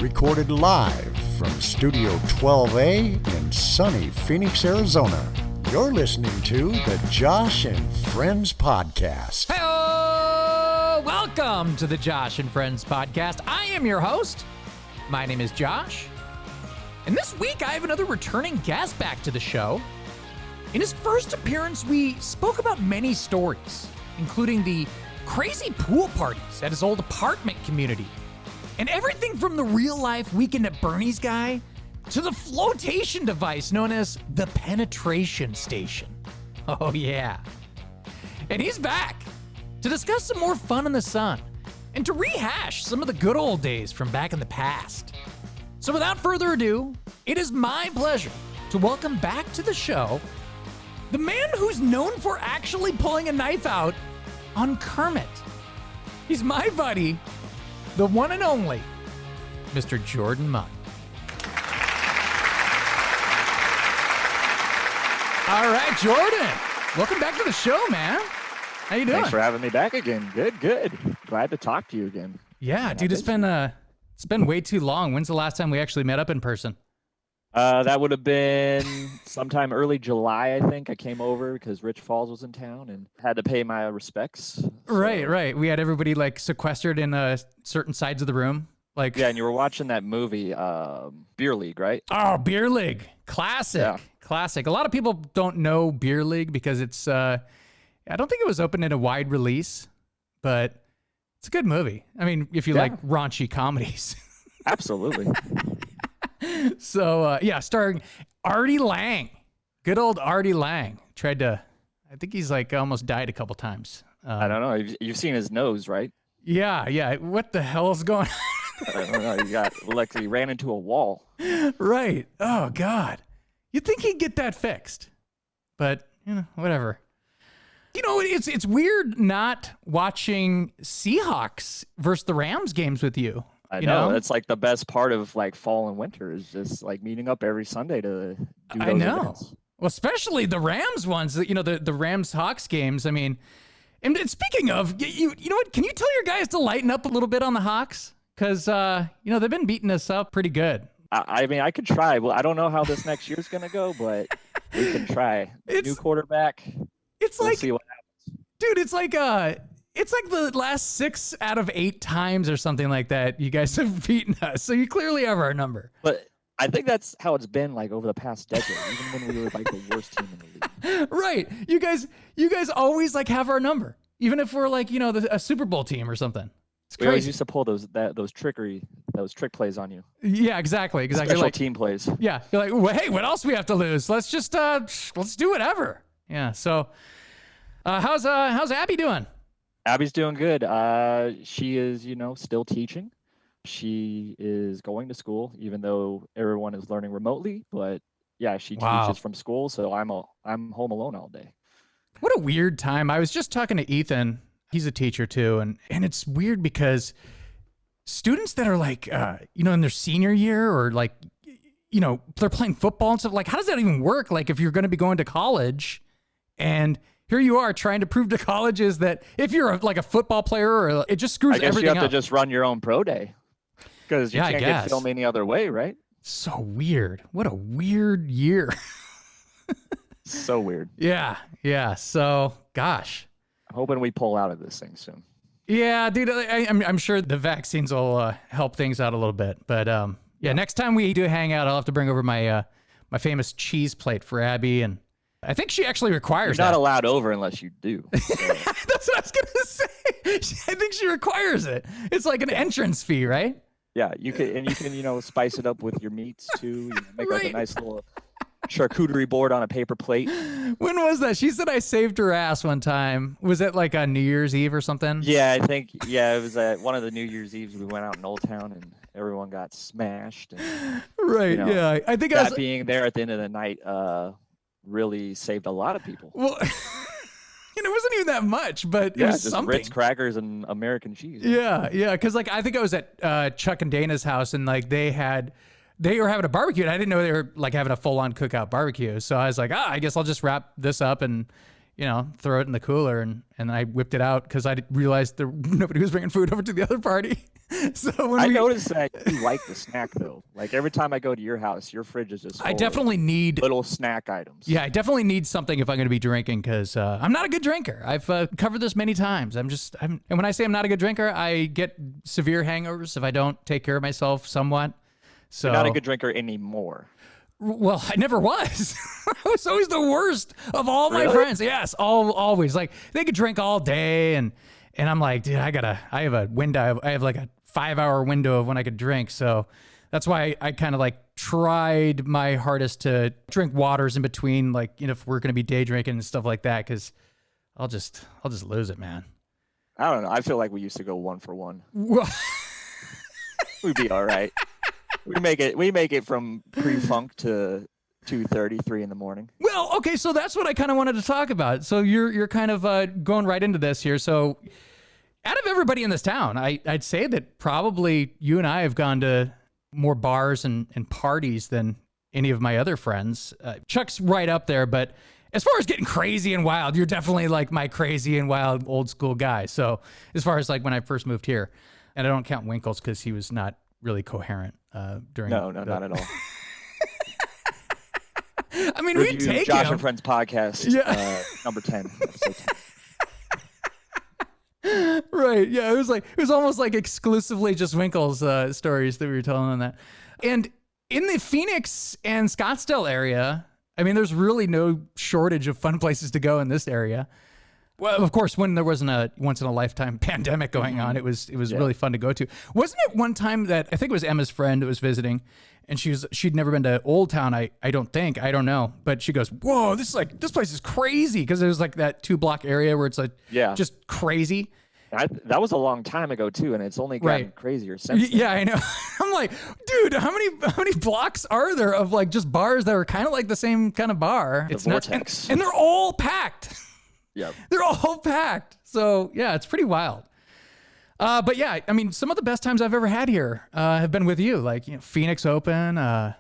recorded live from Studio 12A in sunny Phoenix, Arizona. You're listening to the Josh and Friends Podcast. Hello! Welcome to the Josh and Friends Podcast. I am your host. My name is Josh. And this week, I have another returning guest back to the show. In his first appearance, we spoke about many stories, including the crazy pool parties at his old apartment community, and everything from the real-life Weekend at Bernie's guy to the flotation device known as the penetration station. Oh, yeah. And he's back to discuss some more fun in the sun and to rehash some of the good old days from back in the past. So without further ado, it is my pleasure to welcome back to the show the man who's known for actually pulling a knife out on Kermit. He's my buddy, the one and only, Mr. Jordan Munney. All right, Jordan, welcome back to the show, man. How you doing? Thanks for having me back again. Good. Glad to talk to you again. Yeah, dude, it's been way too long. When's the last time we actually met up in person? That would have been sometime early July, I think. I came over because Rich Falls was in town and had to pay my respects. So. Right. We had everybody like sequestered in certain sides of the room. Like, yeah, and you were watching that movie, Beer League, right? Oh, Beer League. Classic. Yeah. Classic. A lot of people don't know Beer League because it's, I don't think it was open in a wide release, but it's a good movie. I mean, if you like raunchy comedies. Absolutely. So, starring Artie Lange. Good old Artie Lange. I think he's like almost died a couple times. I don't know. You've seen his nose, right? Yeah. What the hell is going on? I don't know. He ran into a wall. Right. Oh, God. You'd think he'd get that fixed. But, whatever. It's weird not watching Seahawks versus the Rams games with you. I know. It's like the best part of like fall and winter is just like meeting up every Sunday to do those events. Well, especially the Rams ones, the Rams Hawks games. I mean, and speaking of, you know what? Can you tell your guys to lighten up a little bit on the Hawks? Because, they've been beating us up pretty good. I mean, I could try. Well, I don't know how this next year's going to go, but we can try. New quarterback. We'll see what happens. Dude, it's like the last 6 out of 8 times or something like that you guys have beaten us. So you clearly have our number. But I think that's how it's been like over the past decade, even when we were like the worst team in the league. Right. You guys always like have our number, even if we're like, a Super Bowl team or something. It's crazy. We always used to pull those trick plays on you. Yeah, exactly. Special like, team plays. Yeah. You're like, well, hey, what else we have to lose? Let's just let's do whatever. Yeah. So how's Abby doing? Abby's doing good. She is, still teaching. She is going to school, even though everyone is learning remotely. But yeah, she teaches from school, so I'm home alone all day. What a weird time. I was just talking to Ethan. He's a teacher too, and it's weird because students that are like, in their senior year or like, they're playing football and stuff. Like, how does that even work? Like, if you're going to be going to college, and here you are trying to prove to colleges that if you're a football player, or it just screws everything up. I guess you have to just run your own pro day because you can't get film any other way, right? So weird. What a weird year. So weird. Yeah. So, gosh. Hoping we pull out of this thing soon. Yeah, dude. I'm sure the vaccines will help things out a little bit. But next time we do hang out, I'll have to bring over my my famous cheese plate for Abby, and I think she actually requires. You're not allowed over unless you do. So. That's what I was gonna say. I think she requires it. It's like an entrance fee, right? Yeah, you can spice it up with your meats too. Make like a nice little charcuterie board on a paper plate. When was that? She said I saved her ass one time. Was it like on New Year's Eve or something? Yeah, I think, it was at one of the New Year's Eves. We went out in Old Town and everyone got smashed. And, right, yeah. I think that being there at the end of the night really saved a lot of people. Well, it wasn't even that much, but it was just something. Ritz crackers and American cheese. Yeah, because I think I was at Chuck and Dana's house, and like they were having a barbecue, and I didn't know they were like having a full-on cookout barbecue. So I was like, I guess I'll just wrap this up and throw it in the cooler, and I whipped it out because I realized nobody was bringing food over to the other party. So I noticed that you like the snack though. Like every time I go to your house, your fridge is just full I definitely need little snack items. Yeah, I definitely need something if I'm going to be drinking because I'm not a good drinker. I've covered this many times. And when I say I'm not a good drinker, I get severe hangovers if I don't take care of myself somewhat. So you're not a good drinker anymore. Well, I never was. I was always the worst of all my friends. Yes, always. Like they could drink all day and I'm like, dude, I have a window. I have like a 5-hour window of when I could drink. So that's why I kind of like tried my hardest to drink waters in between, like, you know, if we're going to be day drinking and stuff like that, because I'll just lose it, man. I don't know. I feel like we used to go 1 for 1. We'd be all right. We make it from pre-funk to 2:30, 3 in the morning. Well, okay, so that's what I kind of wanted to talk about. So you're kind of going right into this here. So out of everybody in this town, I'd say that probably you and I have gone to more bars and parties than any of my other friends. Chuck's right up there, but as far as getting crazy and wild, you're definitely like my crazy and wild old school guy. So as far as like when I first moved here, and I don't count Winkles because he was not really coherent during. No, not at all. I mean, we take Josh him. and Friends podcast, number 10, episode 10. Right. Yeah. It was almost like exclusively just Winkles stories that we were telling on that. And in the Phoenix and Scottsdale area, I mean, there's really no shortage of fun places to go in this area. Well, of course, when there wasn't a once in a lifetime pandemic going on, it was really fun to go to. Wasn't it one time that I think it was Emma's friend that was visiting, and she'd never been to Old Town. I don't know, but she goes, "Whoa, this place is crazy," because it was like that 2-block area where it's like just crazy. That was a long time ago too, and it's only gotten crazier since then. Yeah, I know. I'm like, dude, how many blocks are there of like just bars that are kind of like the same kind of bar? It's Vortex, and they're all packed. Yeah, they're all packed. So yeah, it's pretty wild. But yeah, I mean, some of the best times I've ever had here have been with you. Like, you know, Phoenix Open, the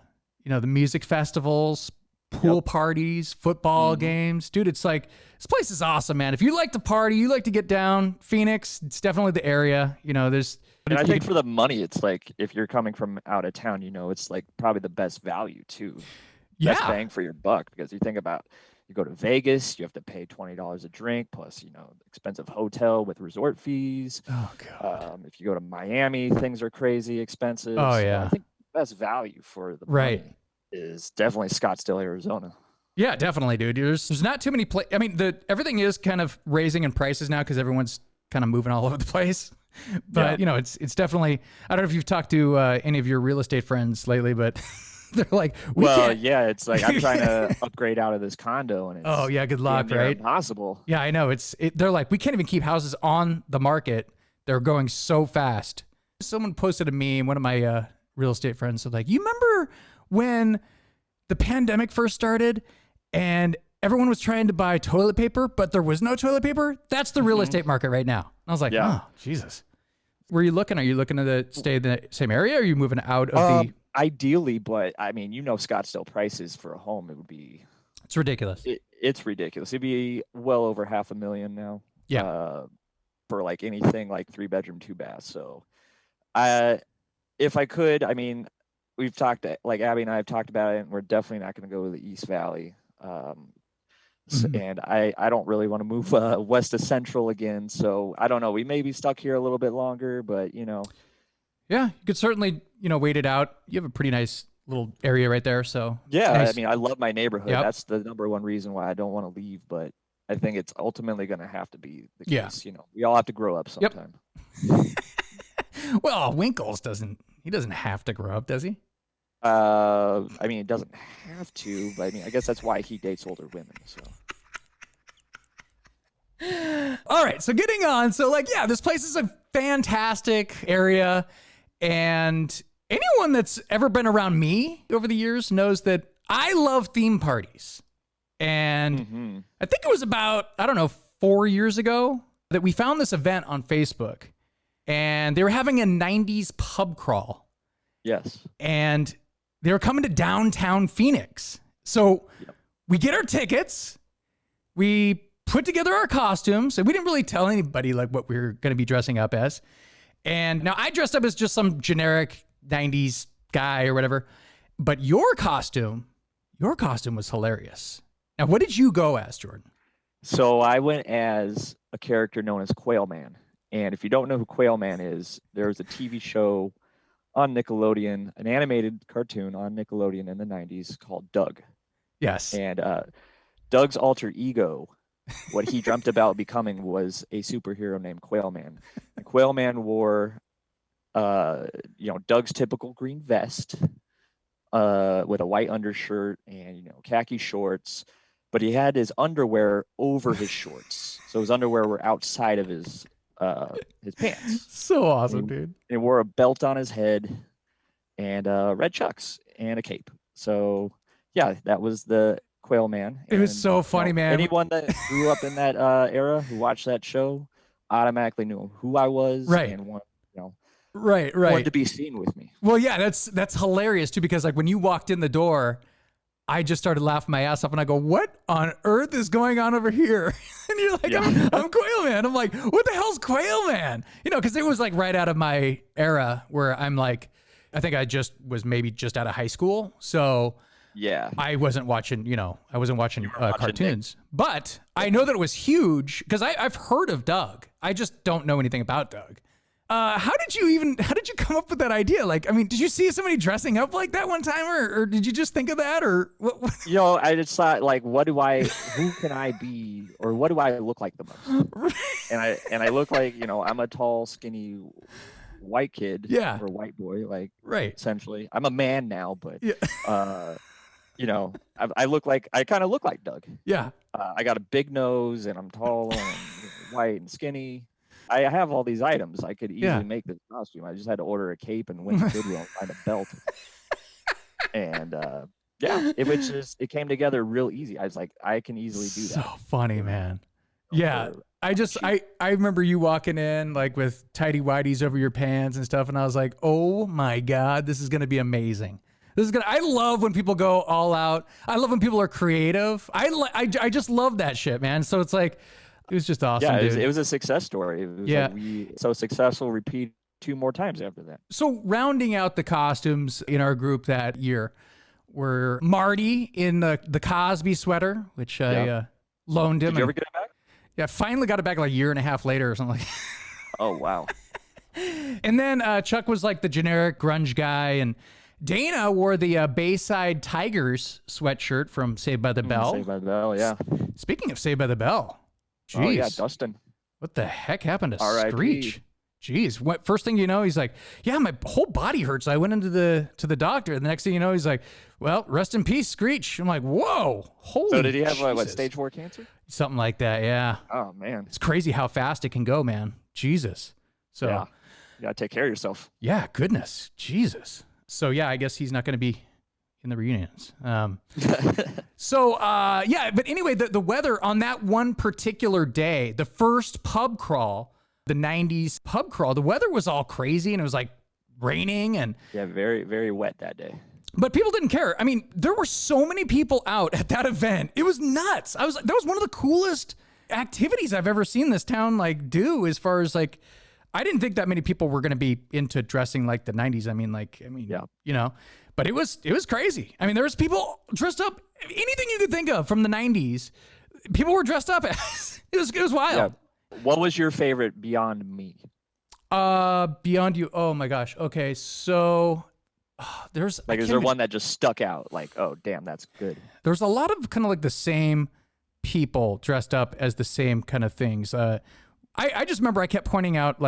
music festivals, pool parties, football games. Dude, it's like, this place is awesome, man. If you like to party, you like to get down, Phoenix, it's definitely the area. You know, there's... And I think for the money, it's like, if you're coming from out of town, you know, it's like probably the best value too. Best bang for your buck, because you think about, you go to Vegas, you have to pay $20 a drink, plus, you know, expensive hotel with resort fees. Oh, God. If you go to Miami, things are crazy expensive. Oh, yeah. So I think the best value for the money is definitely Scottsdale, Arizona. Yeah, definitely, dude. There's not too many places. I mean, everything is kind of raising in prices now because everyone's kind of moving all over the place. But, you know, it's definitely, I don't know if you've talked to any of your real estate friends lately, but... They're like, it's like I'm trying to upgrade out of this condo, and it's good luck, right? Impossible. Yeah, I know. They're like, we can't even keep houses on the market. They're going so fast. Someone posted a meme. One of my real estate friends said, like, you remember when the pandemic first started and everyone was trying to buy toilet paper, but there was no toilet paper? That's the real estate market right now. And I was like, oh, Jesus. Where are you looking? Are you looking to stay in the same area? Or are you moving out of the... Ideally, but I mean, you know, Scottsdale prices for a home, it would be... It's ridiculous. It's ridiculous. It'd be well over $500,000 now. Yeah. For like anything like 3-bedroom, 2-bath. So if I could, I mean, we've talked, like Abby and I have talked about it, and we're definitely not going to go to the East Valley. And I don't really want to move west to Central again. So I don't know. We may be stuck here a little bit longer, but, you know... Yeah, you could certainly, you know, wait it out. You have a pretty nice little area right there, so yeah. Nice. I mean, I love my neighborhood. Yep. That's the number one reason why I don't want to leave. But I think it's ultimately going to have to be the case. You know, we all have to grow up sometime. Yep. Well, Winkles doesn't have to grow up, does he? I mean, it doesn't have to, but I mean, I guess that's why he dates older women. So. All right, so getting on. So, like, yeah, this place is a fantastic area. And anyone that's ever been around me over the years knows that I love theme parties. And I think it was about, 4 years ago that we found this event on Facebook. And they were having a 90s pub crawl. Yes. And they were coming to downtown Phoenix. So we get our tickets. We put together our costumes. And we didn't really tell anybody like what we were going to be dressing up as. And now I dressed up as just some generic 90s guy or whatever. But your costume was hilarious. Now, what did you go as, Jordan? So I went as a character known as Quailman. And if you don't know who Quailman is, there's a TV show on Nickelodeon, an animated cartoon on Nickelodeon in the 90s called Doug. Yes. And Doug's alter ego, what he dreamt about becoming, was a superhero named Quailman. And Quailman wore, Doug's typical green vest with a white undershirt and, khaki shorts. But he had his underwear over his shorts. So his underwear were outside of his pants. So awesome, dude. He wore a belt on his head and red chucks and a cape. So, yeah, that was the Quailman. It was so funny, man. Anyone that grew up in that era who watched that show automatically knew who I was, right? And wanted to be seen with me. Well, yeah, that's hilarious too, because like when you walked in the door, I just started laughing my ass off, and I go, "What on earth is going on over here?" And you're like, "I'm Quailman." I'm like, "What the hell's Quailman?" Because it was like right out of my era where I'm like, I think I was maybe just out of high school, so. Yeah, I wasn't watching, cartoons, but I know that it was huge because I've heard of Doug. I just don't know anything about Doug. How did you come up with that idea? Like, I mean, did you see somebody dressing up like that one time, or did you just think of that, or what? I just thought, like, who can I be, or what do I look like the most? and I look like, I'm a tall, skinny white kid, or white boy, like, right. Essentially, I'm a man now, but I kind of look like Doug. Yeah. I got a big nose and I'm tall and white and skinny. I have all these items. I could easily make this costume. I just had to order a cape and went to Goodwill and find a belt. And it came together real easy. I was like, I can easily do that. So funny, man. Yeah. I remember you walking in like with tighty whities over your pants and stuff. And I was like, oh my God, this is going to be amazing. I love when people go all out. I love when people are creative. I just love that shit, man. So it's like, it was just awesome. Yeah, dude. It was a success story. It was like so successful, repeat 2 more times after that. So rounding out the costumes in our group that year were Marty in the Cosby sweater, which I loaned him. Did you ever get it back? Yeah, finally got it back like a year and a half later or something like that. Oh, wow. And then Chuck was like the generic grunge guy, and Dana wore the Bayside Tigers sweatshirt from Saved by the Bell. Saved by the Bell, yeah. Speaking of Saved by the Bell, jeez. Oh, yeah, Dustin. What the heck happened to R.I.P. Screech? Jeez. First thing you know, he's like, yeah, my whole body hurts. I went into the doctor. And the next thing you know, he's like, well, rest in peace, Screech. I'm like, whoa, holy So did he have, Jesus. stage 4 cancer? Something like that, yeah. Oh, man. It's crazy how fast it can go, man. Jesus. So, yeah. You got to take care of yourself. Yeah, goodness. Jesus. So, yeah, I guess he's not going to be in the reunions. But anyway, the weather on that one particular day, the first pub crawl, the 90s pub crawl, the weather was all crazy and it was like raining and very, very wet that day. But people didn't care. I mean, there were so many people out at that event. It was nuts. That was one of the coolest activities I've ever seen this town do, as far as I didn't think that many people were going to be into dressing like the 90s. But it was crazy. I mean, there was people dressed up, anything you could think of from the 90s. People were dressed up as. It was wild. Yeah. What was your favorite Beyond Me? Beyond You. Oh my gosh. Okay, so there's is there one that just stuck out? Like, oh damn, that's good. There's a lot of kind of the same people dressed up as the same kind of things. I just remember I kept pointing out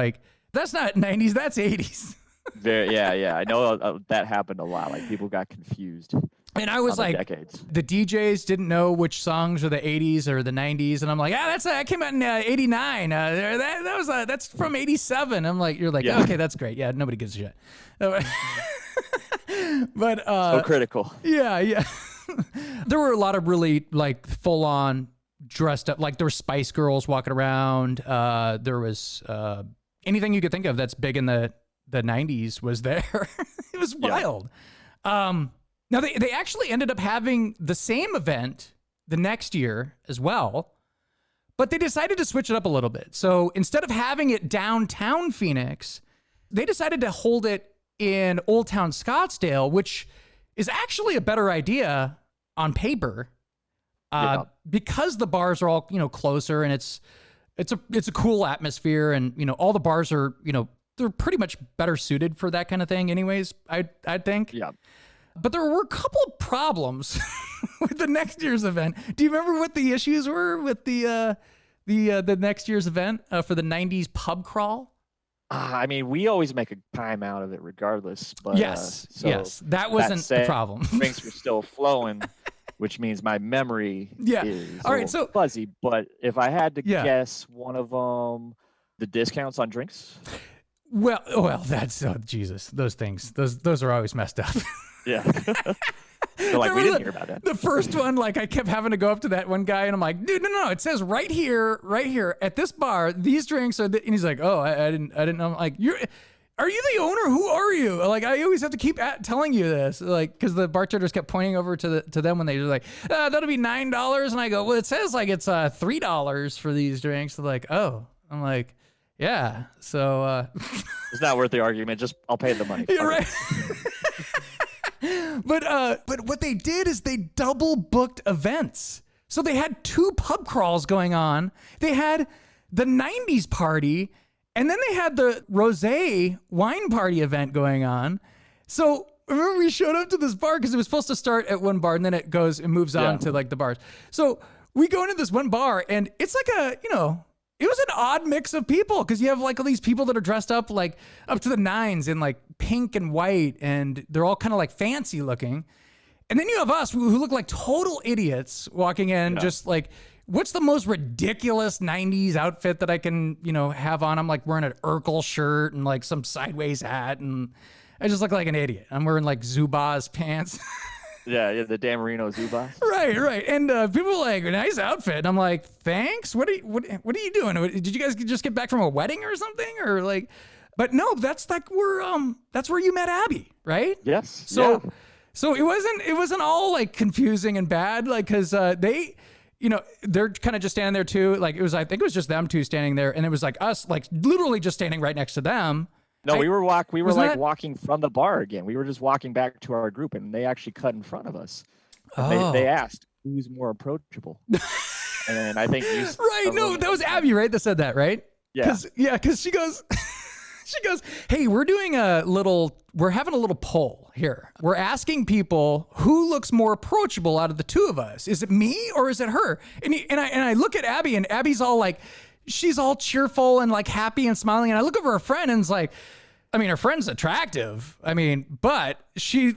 that's not 90s, that's 80s. Yeah. I know that happened a lot. People got confused. And I was decades. The DJs didn't know which songs are the 80s or the 90s, and I'm like, that came out in '89. That's from '87. I'm like, you're like, yeah. Okay, that's great. Yeah, nobody gives a shit. But so critical. Yeah. There were a lot of really full on dressed up. There were Spice Girls walking around. There was anything you could think of that's big in the 90s was there. It was wild. Now, they actually ended up having the same event the next year as well, but they decided to switch it up a little bit. So instead of having it downtown Phoenix, they decided to hold it in Old Town Scottsdale, which is actually a better idea on paper, because the bars are all, closer, and it's a cool atmosphere, and, all the bars are, they're pretty much better suited for that kind of thing anyways, I think. Yeah. But there were a couple of problems with the next year's event. Do you remember what the issues were with the next year's event for the 90s pub crawl? I mean, we always make a time out of it regardless. But yes, that wasn't the problem. Drinks were still flowing, which means my memory is all right, so fuzzy. But if I had to guess, one of them, the discounts on drinks. Well, that's Jesus. Those things, those are always messed up. Yeah. So we didn't hear about that. The first one, I kept having to go up to that one guy, and I'm like, dude, no, it says right here at this bar, these drinks are. And he's like, oh, I didn't know. I'm like, are you the owner? Who are you? I always have to keep telling you this, because the bartenders kept pointing over to them when they were like, that'll be $9, and I go, well, it says it's $3 for these drinks. They're like, oh, I'm like, yeah, so it's not worth the argument. Just I'll pay the money. Yeah, right. But what they did is they double booked events. So they had 2 pub crawls going on. They had the 90s party, and then they had the Rosé wine party event going on. So remember, we showed up to this bar because it was supposed to start at one bar, and then it moves on to the bars. So we go into this one bar, and it's it was an odd mix of people, because you have all these people that are dressed up up to the nines in pink and white, and they're all kind of fancy looking. And then you have us who look like total idiots walking in, just what's the most ridiculous 90s outfit that I can, have on? I'm wearing an Urkel shirt and some sideways hat, and I just look like an idiot. I'm wearing Zubaz pants. Yeah, the Dan Marino Zubas. Right. And people are nice outfit. And I'm like, thanks. What are you doing? Did you guys just get back from a wedding or something? Or but no, that's where you met Abby, right? Yes. So it wasn't all confusing and bad, because they, they're kind of just standing there too. I think it was just them two standing there, and it was us literally just standing right next to them. No, we were walking from the bar again. We were just walking back to our group, and they actually cut in front of us. They asked who's more approachable, and I think you. Right? No, that was Abby, right? That said that, right? Yeah. Because she goes, hey, we're having a little poll here. We're asking people who looks more approachable out of the two of us. Is it me or is it her? And I look at Abby, and Abby's all she's all cheerful and happy and smiling. And I look over her friend, and it's her friend's attractive. But she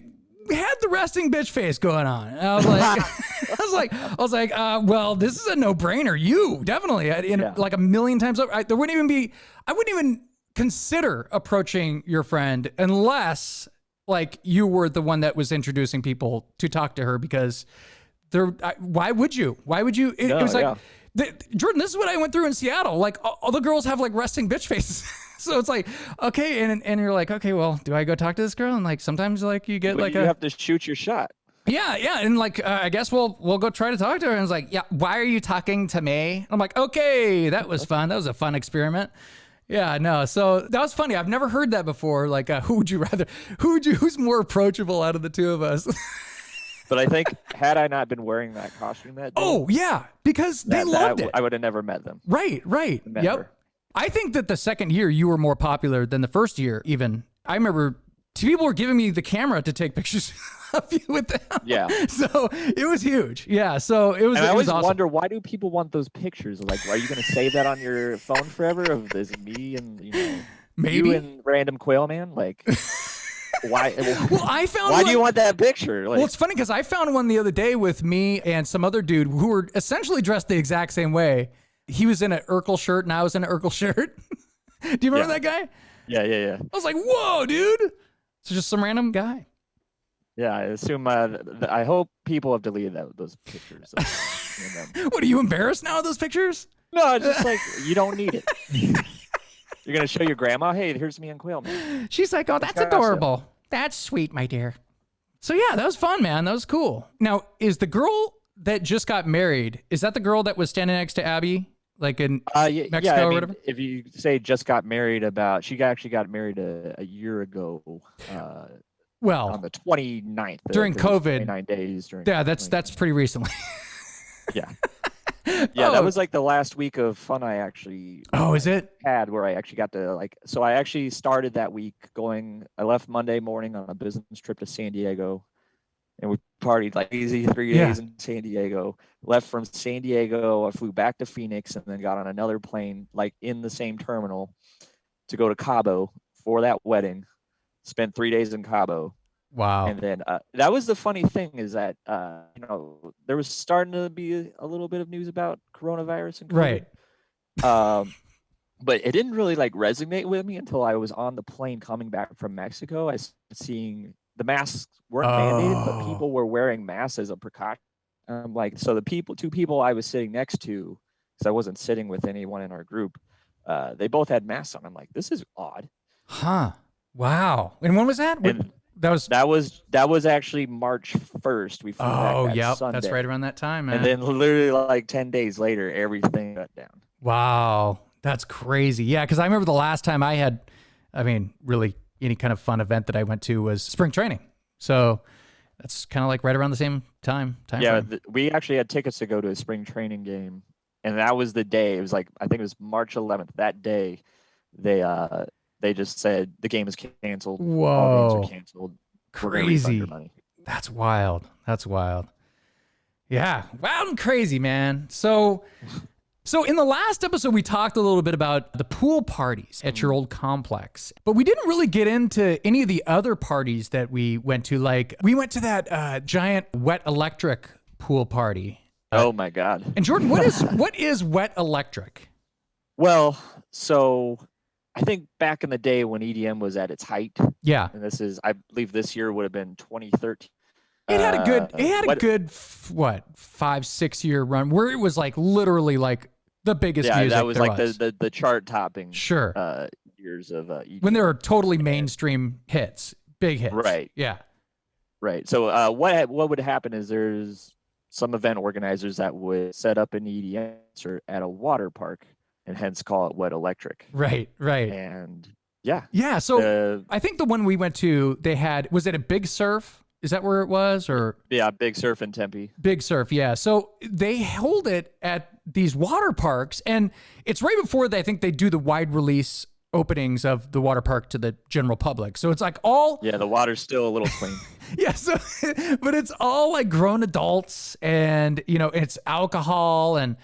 had the resting bitch face going on. And I was like, well, this is a no brainer. You definitely, a million times over. I wouldn't even consider approaching your friend unless you were the one that was introducing people to talk to her, because why would you? It was Jordan, this is what I went through in Seattle. All the girls have resting bitch faces. So it's okay. And you're okay, well, do I go talk to this girl? And sometimes you get you have to shoot your shot. Yeah. And I guess we'll go try to talk to her. And it's yeah, why are you talking to me? I'm okay, that was fun. That was a fun experiment. Yeah, no. So that was funny. I've never heard that before. Who would you rather, who's more approachable out of the two of us? But I think had I not been wearing that costume that day. Oh, yeah, because they loved it. I would have never met them. Right. Never. Yep. I think that the second year you were more popular than the first year even. I remember people were giving me the camera to take pictures of you with them. Yeah. So it was huge. Yeah. So it was. And I always awesome. wonder, why do people want those pictures? Are you going to save that on your phone forever of this me and maybe you and random Quailman? Why? Well, I found. Why do you want that picture? Well, it's funny because I found one the other day with me and some other dude who were essentially dressed the exact same way. He was in an Urkel shirt and I was in an Urkel shirt. Do you remember that guy? Yeah. I was like, whoa, dude. It's just some random guy. Yeah, I assume. I hope people have deleted those pictures. What, are you embarrassed now of those pictures? No, it's just you don't need it. You're going to show your grandma, hey, here's me and Quailman. She's like, oh, that's adorable. That's sweet, my dear. So yeah, that was fun, man. That was cool. Now, is the girl that just got married, is that the girl that was standing next to Abby? like in Yeah, Mexico I or mean, whatever? if you say just got married she actually got married a year ago, on Well, the 29th, during 'cause it was COVID. 29 days during Yeah, that's 2020. pretty recently. Yeah. Yeah, that was like the last week of fun I actually Oh, is it? had, where I actually got to so I actually started that week I left Monday morning on a business trip to San Diego, and we partied like easy 3 days in San Diego. Left from San Diego, I flew back to Phoenix, and then got on another plane like in the same terminal to go to Cabo for that wedding. Spent 3 days in Cabo. Wow. And then that was the funny thing, is that there was starting to be a little bit of news about coronavirus and COVID. Right. But it didn't really like resonate with me until I was on the plane coming back from Mexico. I started seeing the masks weren't mandated, but people were wearing masks as a precaution. Like, so the two people I was sitting next to, because I wasn't sitting with anyone in our group, they both had masks on. I'm like, this is odd. Huh. Wow. And when was that? And that was actually March 1st. We flew back that Sunday. That's right around that time, man. And then literally like 10 days later, everything shut down. Wow. That's crazy. Yeah, because I remember the last time I had, really any kind of fun event that I went to was spring training. So that's kind of like right around the same time. Yeah, we actually had tickets to go to a spring training game, and that was the day. It was like, I think it was March 11th. That day, they just said the game is canceled. Whoa. All games are canceled. Crazy. That's wild. Yeah. Wild and crazy, man. So in the last episode, we talked a little bit about the pool parties at your old complex, but we didn't really get into any of the other parties that we went to. Like, we went to that giant wet electric pool party. Oh my God. And Jordan, what is wet electric? Well, so I think back in the day when EDM was at its height. Yeah. And I believe this year would have been 2013. It had a good 5-6 year run where it was like literally like the biggest music. Yeah, that was like the chart topping. Sure. Years of EDM. When there were totally mainstream hits, big hits. Right. Yeah. Right. So what would happen is there's some event organizers that would set up an EDM concert at a water park, and hence call it wet electric. Right. And yeah. Yeah. So I think the one we went to, was it a Big Surf? Is that where it was? Or yeah, Big Surf in Tempe. Big Surf, yeah. So they hold it at these water parks, and it's right before I think they do the wide release openings of the water park to the general public. So it's like the water's still a little clean. Yeah, so but it's all like grown adults, and it's alcohol and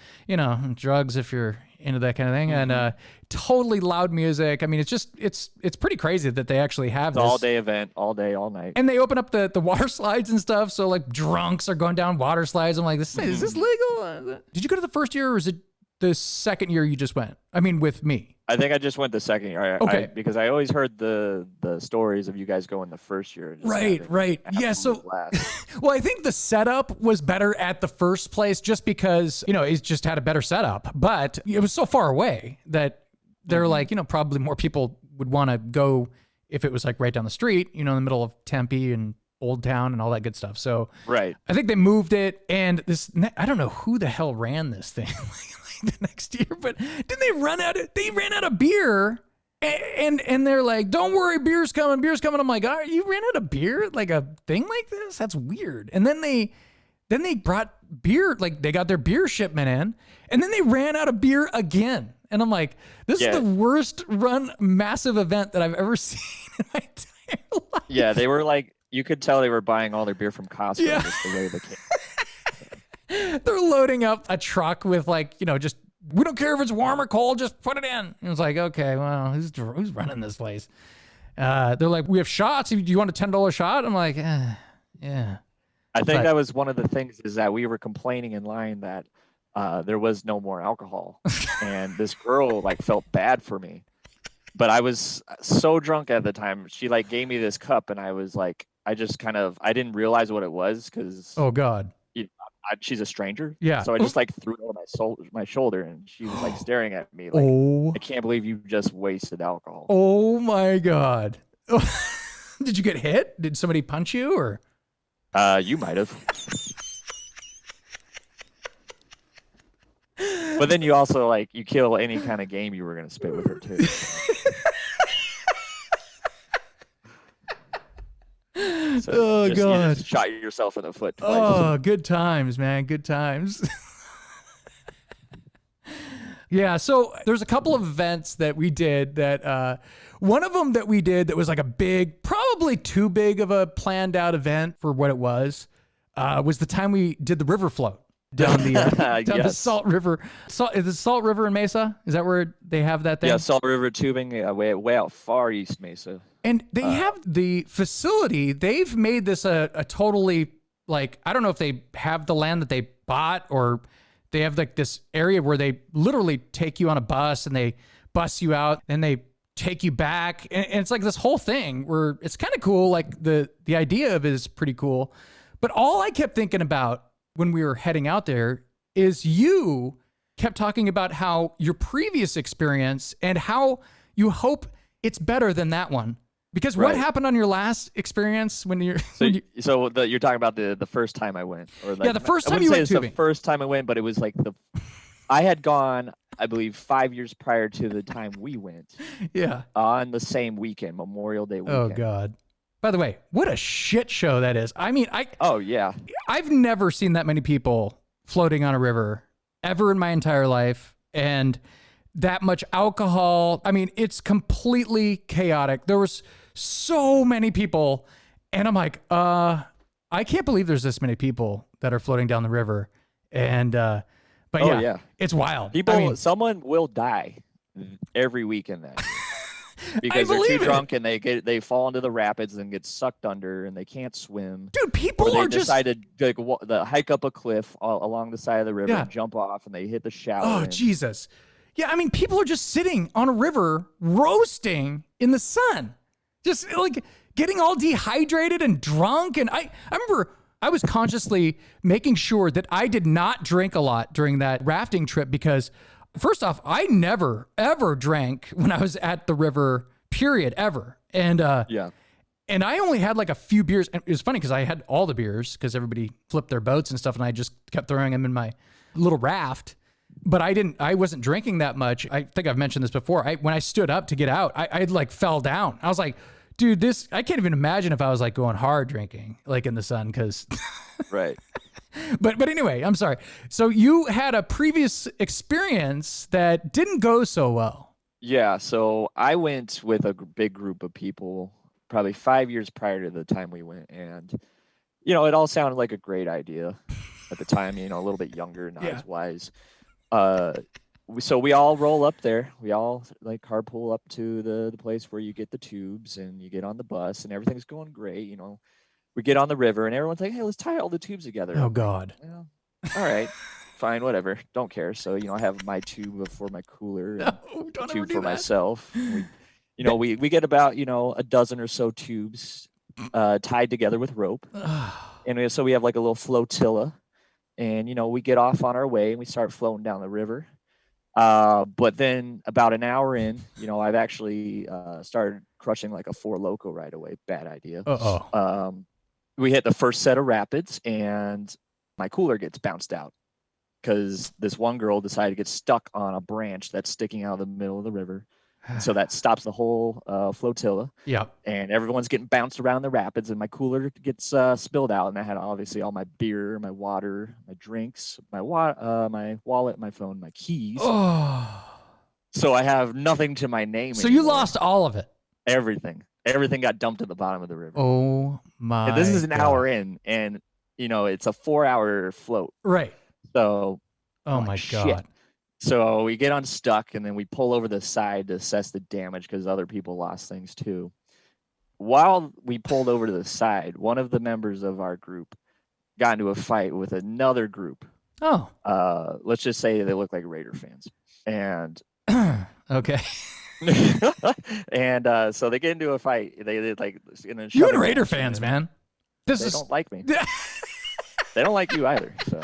drugs if you're into that kind of thing, and totally loud music. I mean, it's pretty crazy that they actually have this all day event, all day, all night. And they open up the water slides and stuff, so like drunks are going down water slides. I'm like, is this legal? Did you go to the first year, or is it the second year you just went? I mean, with me. I think I just went the second year. Okay. Because I always heard the stories of you guys going the first year. Right. Yeah. So, well, I think the setup was better at the first place just because, it just had a better setup, but it was so far away that they're like, probably more people would want to go if it was like right down the street, in the middle of Tempe and Old Town and all that good stuff. So right. I think they moved it, and I don't know who the hell ran this thing. The next year, but didn't they ran out of beer, and they're like, don't worry, beer's coming. I'm like, all right, you ran out of beer, like a thing like this? That's weird. And then they brought beer, like they got their beer shipment in, and then they ran out of beer again. And I'm like, this is the worst run massive event that I've ever seen in my entire life. Yeah, they were like, you could tell they were buying all their beer from Costco. Yeah. Just the way they came. They're loading up a truck with just, we don't care if it's warm or cold, just put it in. And it's like, okay, well, who's running this place? They're like, we have shots. Do you want a $10 shot? I'm like, yeah. I think that was one of the things, is that we were complaining in line that there was no more alcohol. And this girl felt bad for me. But I was so drunk at the time. She gave me this cup, and I was like, I didn't realize what it was, because oh God. She's a stranger. Yeah. So I just threw it on my shoulder, and she was staring at me like, I can't believe you just wasted alcohol. Oh my God. Did you get hit? Did somebody punch you, or? You might have. But then you also you kill any kind of game you were gonna spit with her too. So you just shot yourself in the foot twice. Oh, good times, man. Good times. Yeah, so there's a couple of events that we did that one of them that we did that was like a big, probably too big of a planned out event for what it was the time we did the river float down the the Salt River. Is it Salt River in Mesa? Is that where they have that thing? Yeah, Salt River tubing way out far east Mesa. And they have the facility. They've made this a totally, like, I don't know if they have the land that they bought or they have like this area where they literally take you on a bus and they bus you out and they take you back. And it's like this whole thing where it's kind of cool. Like the idea of it is pretty cool. But all I kept thinking about when we were heading out there is you kept talking about how your previous experience and how you hope it's better than that one. Because what happened on your last experience when you're... you're talking about the first time I went? Or the first time you went tubing. The first time I went, but it was like I had gone, I believe, 5 years prior to the time we went. Yeah. On the same weekend, Memorial Day weekend. Oh, God. By the way, what a shit show that is. I mean, Oh, yeah. I've never seen that many people floating on a river ever in my entire life. And that much alcohol. I mean, it's completely chaotic. There was so many people. And I'm like, I can't believe there's this many people that are floating down the river. And, but it's wild. Someone will die every weekend then. Because they're too drunk and they fall into the rapids and get sucked under and they can't swim. Dude, people are just decided to hike up a cliff along the side of the river and jump off and they hit the shower. Oh, Jesus. Yeah, I mean, people are just sitting on a river roasting in the sun. Just like getting all dehydrated and drunk. And I remember I was consciously making sure that I did not drink a lot during that rafting trip because first off, I never, ever drank when I was at the river, period, ever. And and I only had like a few beers. And it was funny because I had all the beers because everybody flipped their boats and stuff. And I just kept throwing them in my little raft. But I wasn't drinking that much. I think I've mentioned this before. When I stood up to get out, I like fell down. I was like, dude, I can't even imagine if I was like going hard drinking, like in the sun, because. Right. But anyway, I'm sorry. So you had a previous experience that didn't go so well. Yeah. So I went with a big group of people, probably 5 years prior to the time we went. And, it all sounded like a great idea at the time, a little bit younger, not as wise. So we all roll up there. We all like carpool up to the place where you get the tubes and you get on the bus and everything's going great. We get on the river and everyone's like, hey, let's tie all the tubes together. Oh, God. Well, all right, fine, whatever. Don't care. So, I have my tube for my cooler and a tube for myself. We get about, a dozen or so tubes tied together with rope. And so we have like a little flotilla. And, we get off on our way and we start floating down the river. But then about an hour in, I've actually started crushing like a Four Loko right away. Bad idea. We hit the first set of rapids and my cooler gets bounced out because this one girl decided to get stuck on a branch that's sticking out of the middle of the river. So that stops the whole flotilla. Yeah. And everyone's getting bounced around the rapids and my cooler gets spilled out. And I had obviously all my beer, my water, my drinks, my wallet, my phone, my keys. Oh. So I have nothing to my name So anymore. You lost all of it? Everything. Everything got dumped at the bottom of the river. Oh, my And this is an God. hour in. And, it's a 4-hour float. Right. So. Oh, my shit. God. So we get unstuck and then we pull over the side to assess the damage because other people lost things too. While we pulled over to the side, one of the members of our group got into a fight with another group. Oh. Let's just say they look like Raider fans. And okay. and so they get into a fight. They like you and Raider fans, man. They don't like me. They don't like you either. So.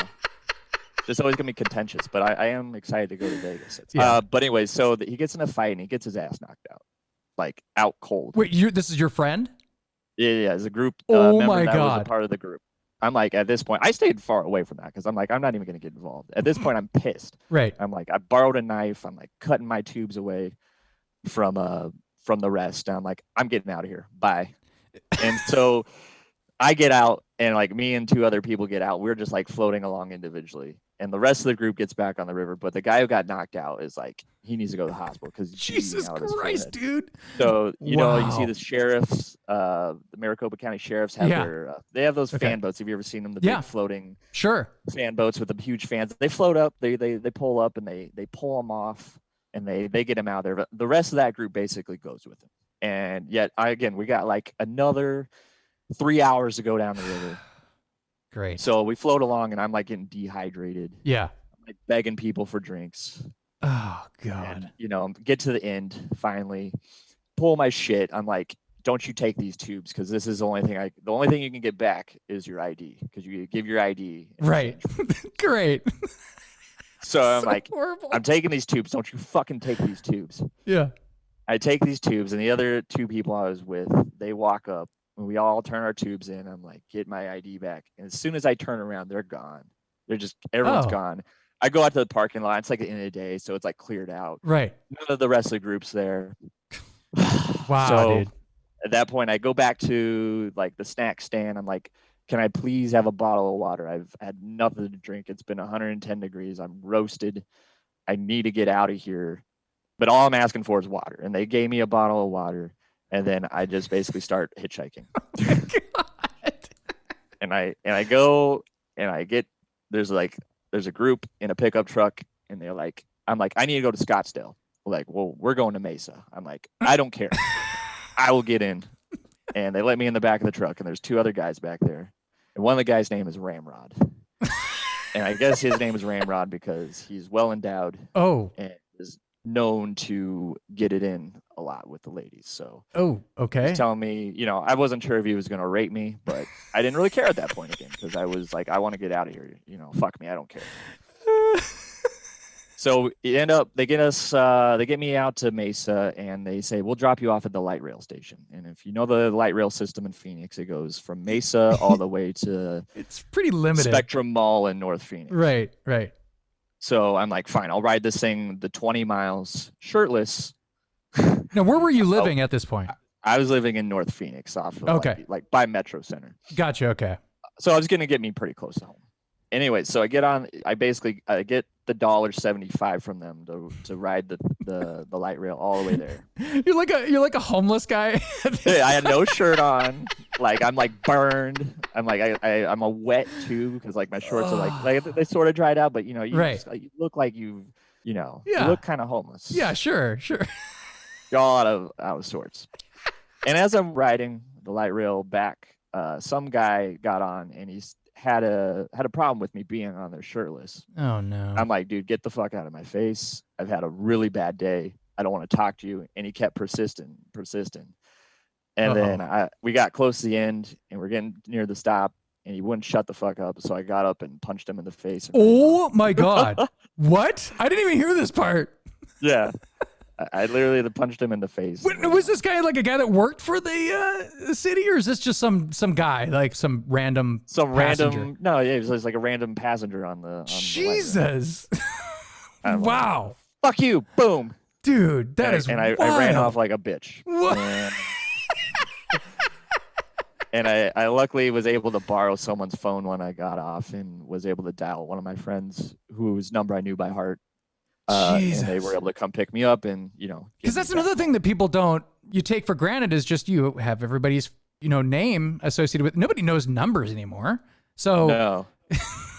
It's always going to be contentious, but I am excited to go to Vegas. But anyway, so he gets in a fight and he gets his ass knocked out, like out cold. Wait, this is your friend? Yeah, as a group oh member my that God. was a part of the group. I'm like, at this point, I stayed far away from that because I'm like, I'm not even going to get involved. At this point, I'm pissed. Right. I'm like, I borrowed a knife. I'm like cutting my tubes away from the rest. And I'm like, I'm getting out of here. Bye. And so I get out, and like me and 2 other people get out. We're just like floating along individually. And the rest of the group gets back on the river. But the guy who got knocked out is like, he needs to go to the hospital because Jesus Christ, dude. So, you know, you see the sheriffs, the Maricopa County sheriffs have they have those fan boats. Have you ever seen them? The big floating fan boats with the huge fans. They float up, they pull up, and they pull them off, and they get him out there. But the rest of that group basically goes with him. And yet, we got like another 3 hours to go down the river. Great. So we float along, and I'm like getting dehydrated. Yeah. I'm like begging people for drinks. Oh God. And, you know, get to the end finally, pull my shit. I'm like, don't you take these tubes, because this is the only thing you can get back is your ID, because you give your ID. Right. Great. So I'm like, horrible. I'm taking these tubes. Don't you fucking take these tubes. Yeah. I take these tubes, and the other 2 people I was with, they walk up. When we all turn our tubes in, I'm like, get my ID back. And as soon as I turn around, they're gone. Everyone's gone. I go out to the parking lot. It's like the end of the day, so it's like cleared out. Right. None of the rest of the group's there. Wow, so dude. At that point, I go back to like the snack stand. I'm like, can I please have a bottle of water? I've had nothing to drink. It's been 110 degrees. I'm roasted. I need to get out of here. But all I'm asking for is water. And they gave me a bottle of water. And then I just basically start hitchhiking. Oh my God. and I go, and I get, there's a group in a pickup truck, and I'm like, I need to go to Scottsdale. Like, well, we're going to Mesa. I'm like, I don't care. I will get in. And they let me in the back of the truck, and there's 2 other guys back there. And one of the guys' name is Ramrod. And I guess his name is Ramrod because he's well endowed. Oh. And is known to get it in a lot with the ladies. So okay. He's telling me, you know, I wasn't sure if he was going to rape me, but I didn't really care at that point again, because I was like, I want to get out of here. You know, fuck me, I don't care. So they get me out to Mesa, and they say, we'll drop you off at the light rail station. And if you know the light rail system in Phoenix, it goes from Mesa all the way to it's pretty limited. Spectrum Mall in North Phoenix. Right. So I'm like, fine, I'll ride this thing the 20 miles shirtless. Now, where were you living at this point? I was living in North Phoenix, off of like by Metro Center. Gotcha. Okay. So I was going to get me pretty close to home. Anyway, so I get the $1.75 from them to ride the light rail all the way there. You're like a homeless guy. I had no shirt on. Like, I'm like burned. I'm like I'm a wet too, because like my shorts are like they sort of dried out, but you know, you look like you look kind of homeless. Yeah, sure. You're all out of sorts. And as I'm riding the light rail back, some guy got on, and he's had a problem with me being on there shirtless. Oh no. I'm like, dude, get the fuck out of my face. I've had a really bad day. I don't want to talk to you. And he kept persisting. And then we got close to the end, and we're getting near the stop, and he wouldn't shut the fuck up. So I got up and punched him in the face. Oh my God. What? I didn't even hear this part. Yeah. I literally punched him in the face. Was this guy like a guy that worked for the city, or is this just some guy, like some random passenger? No, yeah, it was like a random passenger on the Jesus. Wow. Fuck you. Boom. Dude, that is I ran off like a bitch. What? And I luckily was able to borrow someone's phone when I got off, and was able to dial one of my friends whose number I knew by heart. And they were able to come pick me up, and because that's another thing that people you take for granted, is just you have everybody's name associated with. Nobody knows numbers anymore. So no.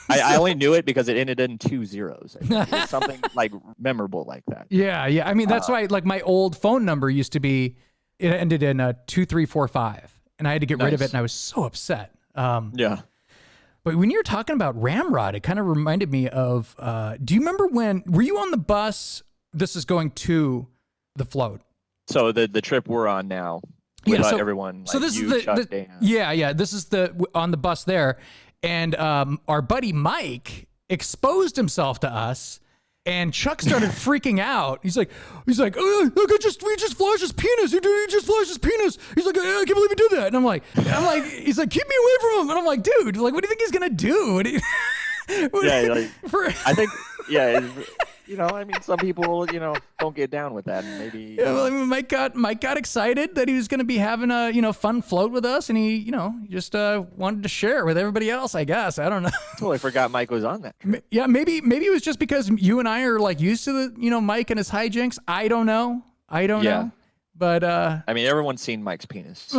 I only knew it because it ended in 2 zeros. It was something like memorable like that. Yeah. I mean, that's why like my old phone number used to be, it ended in 2345, and I had to get rid of it, and I was so upset. Yeah. But when you're talking about Ramrod, it kind of reminded me of, do you remember were you on the bus? This is going to the float. So the trip we're on now, everyone, like, so this is Chuck, Dan. This is on the bus there. And our buddy Mike exposed himself to us, And Chuck started freaking out. He's like, look, we just flashed his penis. He just flashed his penis. He's like, I can't believe he did that. And I'm like, he's like, keep me away from him. And I'm like, dude, like, what do you think he's gonna do? I think, I mean, some people, don't get down with that. And maybe Mike got excited that he was going to be having a fun float with us, and he just wanted to share it with everybody else. I guess I don't know. Totally forgot Mike was on that trip. Yeah, maybe it was just because you and I are like used to the Mike and his hijinks. I don't know. But I mean, everyone's seen Mike's penis.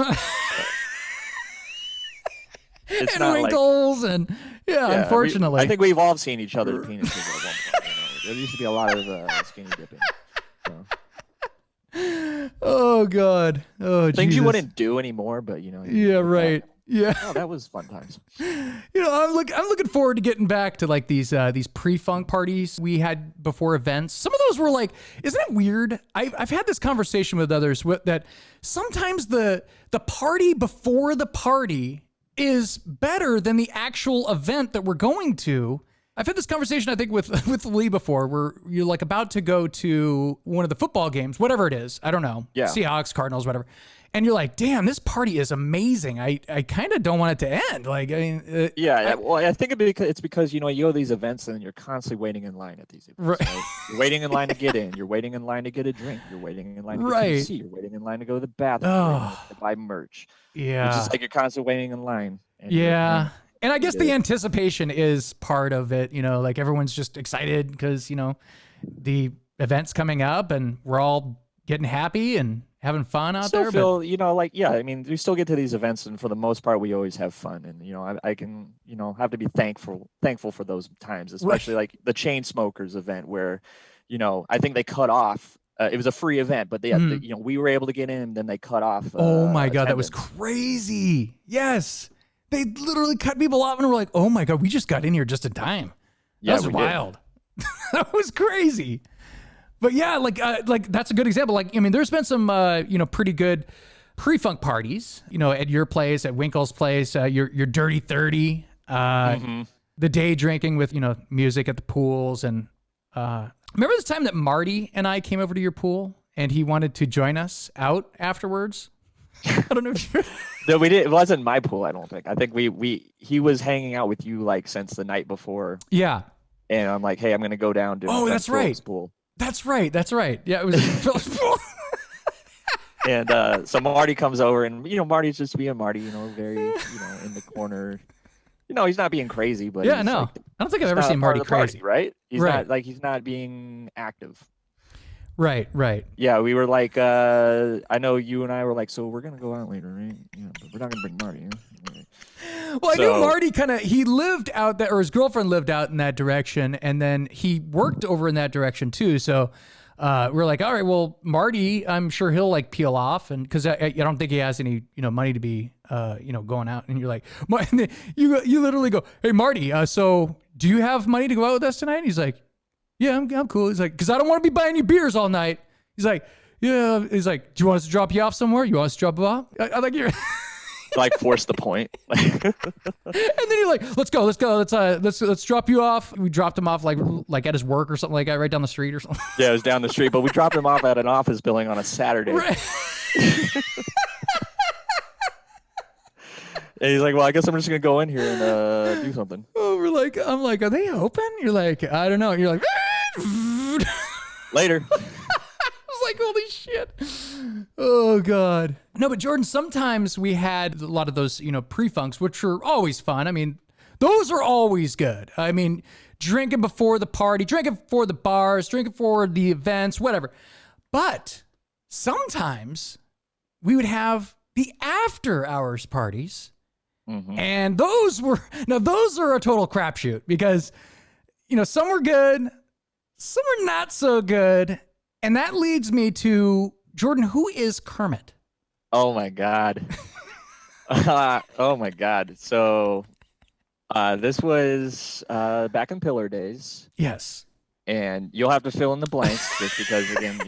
It's and not winkles and unfortunately, I think we've all seen each other's penises at one point. There used to be a lot of skinny dipping. So. Oh God! Oh, things Jesus. You wouldn't do anymore, but Yeah, right. Yeah. Oh, that was fun times. I'm looking forward to getting back to like these pre-funk parties we had before events. Some of those were like, isn't it weird? I've had this conversation with others that sometimes the party before the party is better than the actual event that we're going to. I've had this conversation, I think, with Lee before, where you're like about to go to one of the football games, whatever it is. I don't know. Yeah. Seahawks, Cardinals, whatever. And you're like, damn, this party is amazing. I kind of don't want it to end. Like, I mean, I think it's because you go to these events and then you're constantly waiting in line at these events. Right. You're waiting in line to get in. You're waiting in line to get a drink. You're waiting in line to get to a seat. You're waiting in line to go to the bathroom. To buy merch. Yeah. It's just like you're constantly waiting in line. And I guess the anticipation is part of it. Like everyone's just excited because the event's coming up and we're all getting happy and having fun out there. I mean, we still get to these events, and for the most part, we always have fun. And I can, have to be thankful for those times, especially like the chain smokers event where, I think they cut off. It was a free event, but we were able to get in. Then they cut off. Oh my God, that was crazy! Yes, they literally cut people off, and we're like, oh my God, we just got in here just in time. That was wild. That was crazy. But yeah, like that's a good example. Like, I mean, there's been some, pretty good pre-funk parties, at your place, at Winkle's place, your Dirty 30, the day drinking with, music at the pools. And remember this time that Marty and I came over to your pool and he wanted to join us out afterwards? I don't know if you No, we didn't. It wasn't my pool, I don't think. I think he was hanging out with you like since the night before. Yeah. And I'm like, hey, I'm going to go down to that's right. Pool. That's right. Yeah, it was Phil's pool. And so Marty comes over, and Marty's just being Marty, very in the corner. He's not being crazy, but yeah, no, I don't think I've ever seen Marty crazy. Party, right? He's not being active. Right. Yeah, we were like, I know you and I were like, so we're gonna go out later, right? Yeah, but we're not gonna bring Marty. Well, I knew Marty he lived out there, or his girlfriend lived out in that direction, and then he worked over in that direction too. So we're like, all right, well, Marty, I'm sure he'll like peel off, and because I don't think he has any money to be going out. And you're like, you literally go, hey Marty, so do you have money to go out with us tonight? And he's like, yeah, I'm cool. He's like, because I don't want to be buying you beers all night. He's like, yeah. He's like, do you want us to drop you off somewhere? You want us to drop you off? I like you're. Like force the point. And then you're like, let's go. Let's drop you off. We dropped him off like at his work or something like that, right down the street or something. Yeah, it was down the street, but we dropped him off at an office building on a Saturday. Right. And he's like, well, I guess I'm just gonna go in here and do something. Oh, I'm like, are they open? You're like, I don't know. You're like, later. Like, holy shit. Oh God. No, but Jordan, sometimes we had a lot of those, pre-funks, which are always fun. I mean, those are always good. I mean, drinking before the party, drinking before the bars, drinking before the events, whatever. But sometimes we would have the after hours parties. Mm-hmm. And those are a total crapshoot because, some were good, some were not so good. And that leads me to, Jordan, who is Kermit? Oh, my God. Oh, my God. So this was back in Pillar days. Yes. And you'll have to fill in the blanks just because, again,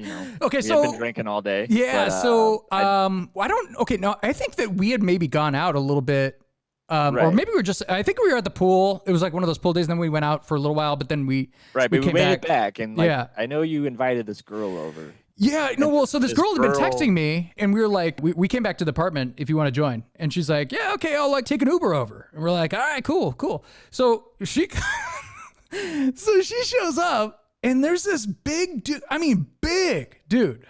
okay, we have been drinking all day. Yeah, but, I think that we had maybe gone out a little bit Or maybe I think we were at the pool. It was like one of those pool days, and then we went out for a little while, but then we made it back. And I know you invited this girl over. Yeah, no, well, so this girl had been texting me, and we were like, we came back to the apartment if you want to join. And she's like, yeah, okay, I'll like take an Uber over. And we're like, all right, cool. So she shows up, and there's this big dude. I mean, big dude.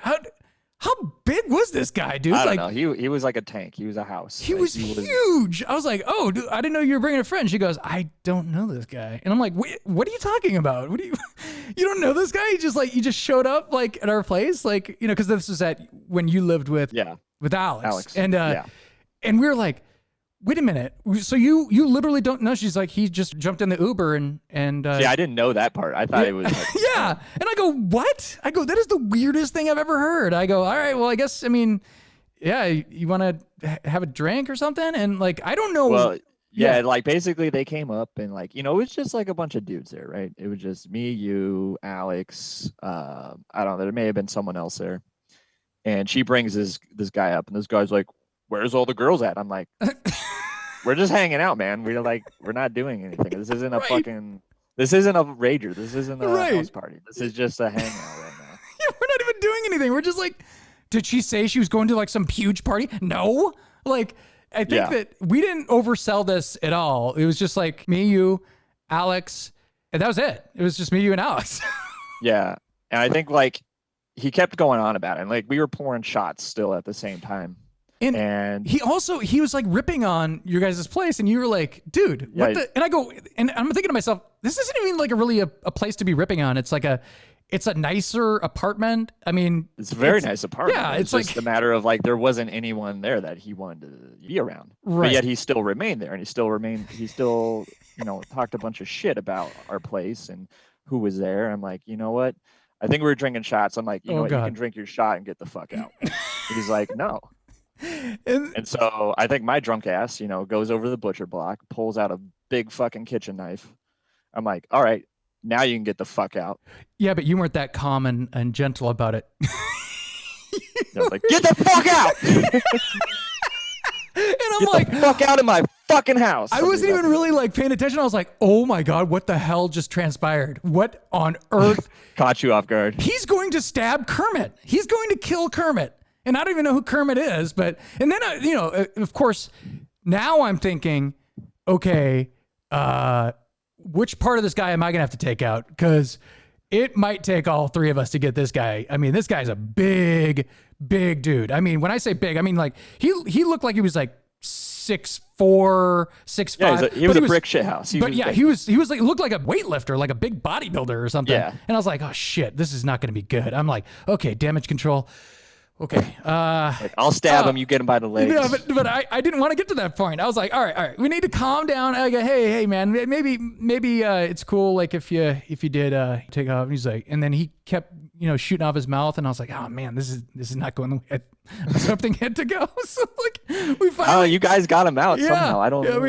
How big was this guy, dude? I don't know. He was like a tank. He was a house. He was huge. I was like, oh, dude, I didn't know you were bringing a friend. She goes, I don't know this guy. And I'm like, wait, what are you talking about? You don't know this guy? You just showed up like at our place? Like, you know, because this was when you lived with Alex. And we were like, wait a minute. So you literally don't know? She's like, he just jumped in the Uber and I didn't know that part. I thought it was like, yeah. And I go, what? I go, that is the weirdest thing I've ever heard. I go, all right, well, I guess, I mean, yeah, you want to have a drink or something? And like, I don't know. Well, yeah, like basically they came up and like, you know, it was just like a bunch of dudes there, right? It was just me, you, Alex. I don't know. There may have been someone else there. And she brings this guy up, and this guy's like, where's all the girls at? I'm like, we're just hanging out, man. We're not doing anything. This isn't a this isn't a rager. This isn't a house party. This is just a hangout right now. Yeah, we're not even doing anything. We're just like, did she say she was going to like some huge party? No. Like, I think that we didn't oversell this at all. It was just like me, you, Alex, and that was it. It was just me, you, and Alex. Yeah. And I think like he kept going on about it. And like we were pouring shots still at the same time. And he was like ripping on your guys' place, and you were like, dude, what the? And I go, and I'm thinking to myself, this isn't even like a place to be ripping on. It's a nicer apartment. I mean, it's a very nice apartment. Yeah, it's just a matter of like there wasn't anyone there that he wanted to be around. Right. But yet he still remained there, and he still, you know, talked a bunch of shit about our place and who was there. I'm like, you know what? I think we were drinking shots. I'm like, you know what? You can drink your shot and get the fuck out. He's like, no. And so I think my drunk ass, you know, goes over to the butcher block, pulls out a big fucking kitchen knife. I'm like, all right, now you can get the fuck out. Yeah, but you weren't that calm and gentle about it. I was like, get the fuck out! And I'm get like, the fuck out of my fucking house. I wasn't even really like paying attention. I was like, oh my God, what the hell just transpired? What on earth? Caught you off guard. He's going to stab Kermit. He's going to kill Kermit. And I don't even know who Kermit is, and then, you know, of course, now I'm thinking, okay, which part of this guy am I going to have to take out? Because it might take all three of us to get this guy. I mean, this guy's a big dude. I mean, when I say big, I mean, like, he looked like he was like 6'4", 6'5". Yeah, he was a brick shit house. He was like, looked like a weightlifter, like a big bodybuilder or something. Yeah. And I was like, oh shit, this is not going to be good. I'm like, okay, damage control. Okay. I'll stab him. You get him by the legs. Yeah, but I didn't want to get to that point. I was like, all right. We need to calm down. I go, hey, man, maybe it's cool. Like if you did take off. And he's like, and then he kept, you know, shooting off his mouth, and I was like, oh man, this is not going the way I was hoping it to go. So like we finally. Oh, you guys got him out somehow. I don't know.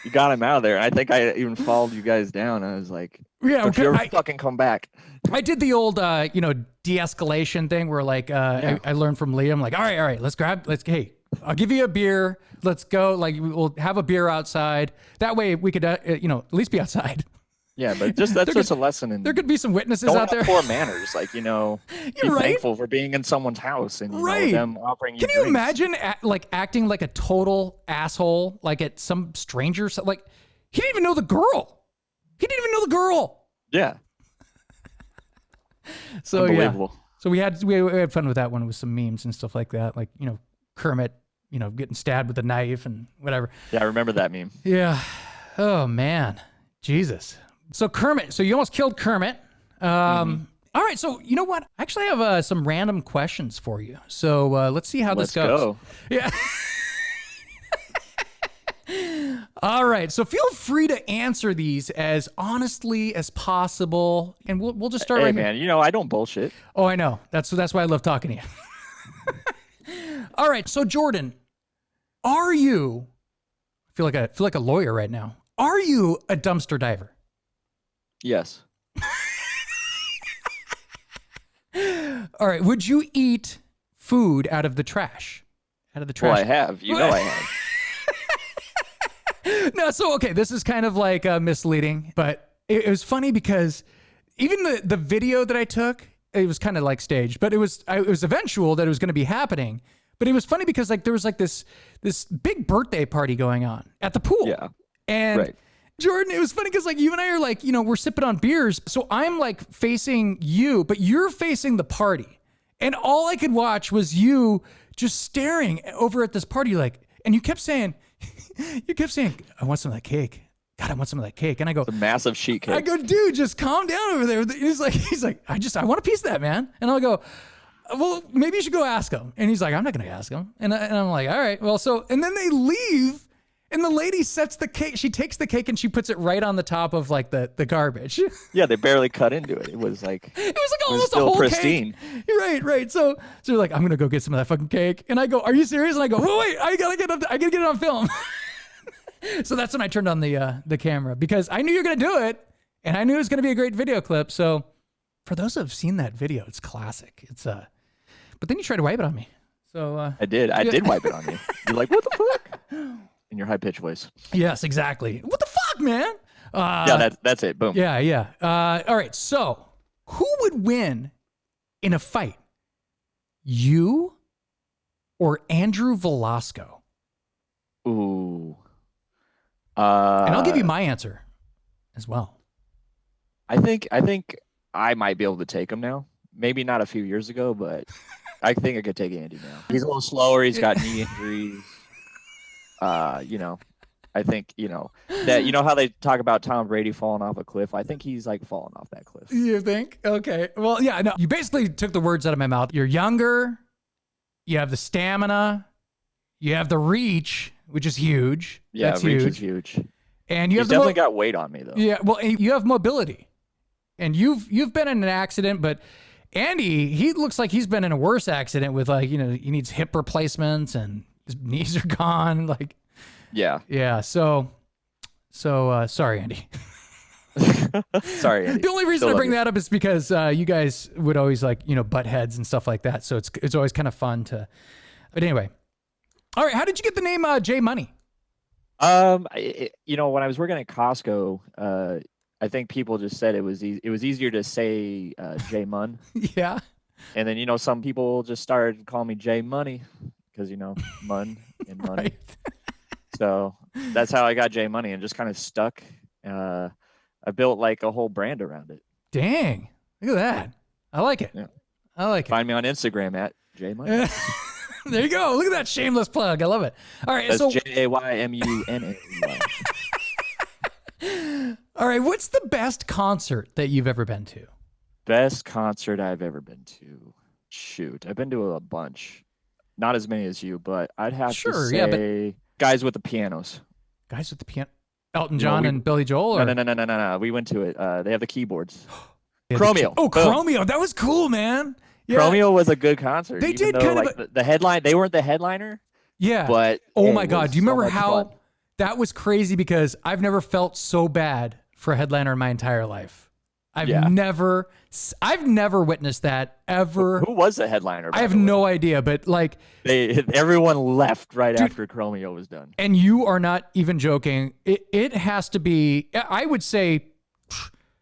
You got him out of there. I think I even followed you guys down. I was like, don't you ever fucking come back. I did the old, you know, de-escalation thing where like, I learned from Liam, like, all right, hey, I'll give you a beer. Let's go. Like, we'll have a beer outside. That way we could, you know, at least be outside. Yeah, but that's just a lesson. In there could be some witnesses out there. Poor manners, like, you know, be thankful for being in someone's house and you know, them offering you. Can you imagine acting like a total asshole, like at some stranger? Like, he didn't even know the girl. Yeah. So unbelievable. Yeah. So we had fun with that one with some memes and stuff like that, like, you know, Kermit, you know, getting stabbed with a knife and whatever. Yeah, I remember that meme. Yeah. Oh man, Jesus. So Kermit, so you almost killed Kermit. All right, so you know what? I actually have some random questions for you. So let's see how this goes. Go. Yeah. All right, so feel free to answer these as honestly as possible, and we'll just start right here. Hey man, you know I don't bullshit. Oh, I know. That's why I love talking to you. All right, so Jordan, are you? I feel like a lawyer right now. Are you a dumpster diver? Yes. All right. Would you eat food out of the trash? Well, I have. You know I have. No, so okay, this is kind of like misleading, but it was funny because even the video that I took, it was kind of like staged, but it was eventual that it was going to be happening. But it was funny because like there was like this big birthday party going on at the pool. Yeah. And right. Jordan, it was funny because like you and I are like, we're sipping on beers. So I'm like facing you, but you're facing the party. And all I could watch was you just staring over at this party like, and you kept saying, I want some of that cake. God, I want some of that cake. And I go, it's a massive sheet cake. I go, dude, just calm down over there. He's like, I want a piece of that, man. And I'll go, well, maybe you should go ask him. And he's like, I'm not going to ask him. And I'm like, all right, well, and then they leave and the lady sets the cake. She takes the cake and she puts it right on the top of like the garbage. Yeah. They barely cut into it. It was like almost still a whole pristine. Cake. Right. So they're like, I'm going to go get some of that fucking cake. And I go, are you serious? And I go, wait, I got to get it on film. So that's when I turned on the camera because I knew you were going to do it and I knew it was going to be a great video clip. So for those who have seen that video, it's classic. It's but then you tried to wipe it on me. So I did wipe it on you. You're like, what the fuck? In your high pitched voice. Yes, exactly. What the fuck, man? Yeah, that's it. Boom. Yeah. All right. So who would win in a fight? You or Andrew Velasco? Ooh. And I'll give you my answer as well. I think I might be able to take him now. Maybe not a few years ago, but I think I could take Andy now. He's a little slower. He's got knee injuries. I think, that, how they talk about Tom Brady falling off a cliff. I think he's like falling off that cliff. You think? Okay. Well, yeah, no, you basically took the words out of my mouth. You're younger. You have the stamina. You have the reach, which is huge. Yeah, that's reach huge. is huge. And he's definitely got weight on me though. Yeah. Well, you have mobility and you've been in an accident, but Andy, he looks like he's been in a worse accident with like, he needs hip replacements and his knees are gone. Like, yeah. So sorry, Andy. Sorry, Andy. The only reason I bring that up is because you guys would always like, butt heads and stuff like that. So it's always kind of fun but anyway. All right. How did you get the name J Money? When I was working at Costco, I think people just said it was easier to say J Mun. Yeah. And then, some people just started calling me J Money because, Mun and money. Right. So that's how I got J Money and just kind of stuck. I built like a whole brand around it. Dang. Look at that. I like it. Yeah. I like it. Find me on Instagram at J Money. There you go. Look at that shameless plug. I love it. All right. That's JAYMUNNEY. All right. What's the best concert that you've ever been to? Best concert I've ever been to. Shoot. I've been to a bunch. Not as many as you, but I'd have to say Guys with the Pianos. Guys with the Piano. Elton John and Billy Joel? Or? No. We went to it. They have the keyboards. Chromeo. Chromeo. That was cool, man. Yeah. Chromeo was a good concert. They did kind of the headline. They weren't the headliner. Yeah. But oh my God, do you remember how that was crazy? Because I've never felt so bad for a headliner in my entire life. I've never witnessed that ever. Who was the headliner? I have no idea, but like everyone left right after Chromeo was done. And you are not even joking. It has to be. I would say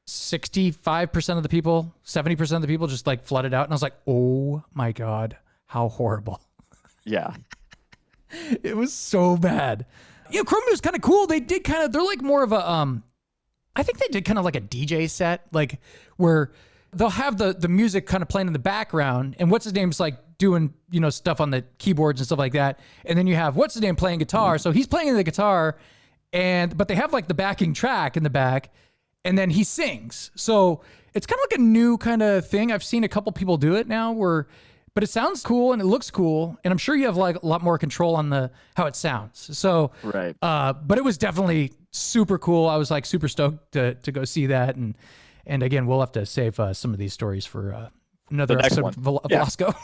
65% of the people, 70% of the people just like flooded out. And I was like, oh my God, how horrible. Yeah. It was so bad. Chromeo was kind of cool. They did they're like more of a, I think they did kind of like a DJ set, like where they'll have the music kind of playing in the background and what's his name's like doing, stuff on the keyboards and stuff like that. And then you have what's his name playing guitar. So he's playing the guitar but they have like the backing track in the back. And then he sings. So it's kind of like a new kind of thing. I've seen a couple people do it now but it sounds cool and it looks cool. And I'm sure you have like a lot more control on how it sounds. So, right. But it was definitely super cool. I was like super stoked to go see that. And again, we'll have to save some of these stories for another episode of Velasco.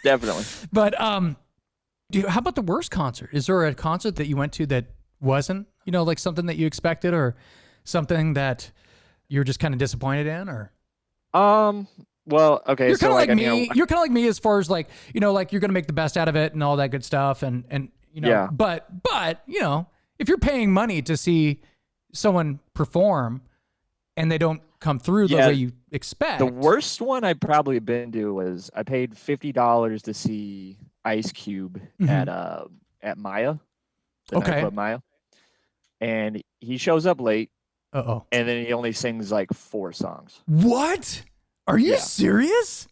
Definitely. But how about the worst concert? Is there a concert that you went to that wasn't, like something that you expected or something that you're just kind of disappointed in, or? Well, okay. You're kind of like me. You're kind of like me as far as like, like you're going to make the best out of it and all that good stuff. And but, if you're paying money to see someone perform and they don't come through the way you expect. The worst one I've probably been to was I paid $50 to see Ice Cube at Maya, the Nightclub Maya, and he shows up late. And then he only sings like 4 songs. What? Are you serious?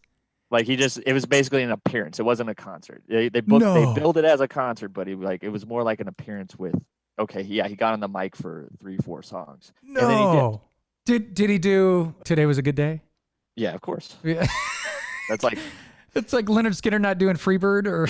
Like it was basically an appearance. It wasn't a concert. They billed it as a concert, but it was more like an appearance with. Okay, he got on the mic for 3-4 songs. No. And then he did he do Today Was a Good Day? Yeah, of course. Yeah. That's like it's like Leonard Skinner not doing Freebird or.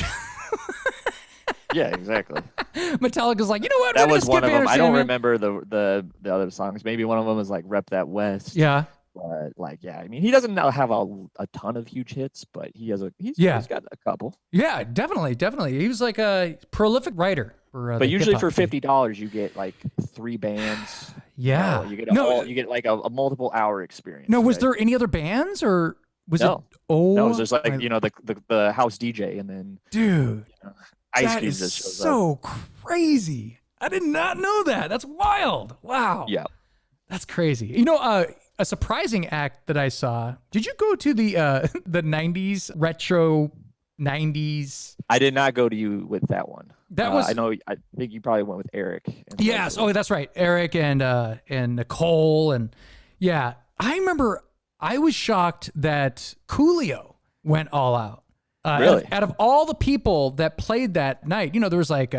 Yeah, exactly. Metallica's like, you know what? That was one of them. I don't remember the other songs. Maybe one of them was like Rep That West. Yeah. But like, yeah, I mean, he doesn't have a ton of huge hits, but he's got a couple. Yeah, definitely. He was like a prolific writer. But usually for $50, you get like 3 bands. Yeah. You get like a multiple hour experience. No, was there any other bands or was it? No, it was just like the house DJ and then dude. Ice Cube just shows up. Crazy. I did not know that. That's wild. Wow. Yeah. That's crazy. You know, a surprising act that I saw. Did you go to the 90s retro 90s? I did not go to you with that one. That was I think you probably went with Eric. Yes. Oh, that's right. Eric and Nicole and yeah. I remember I was shocked that Coolio went all out. Really? Out of all the people that played that night, you know, there was like,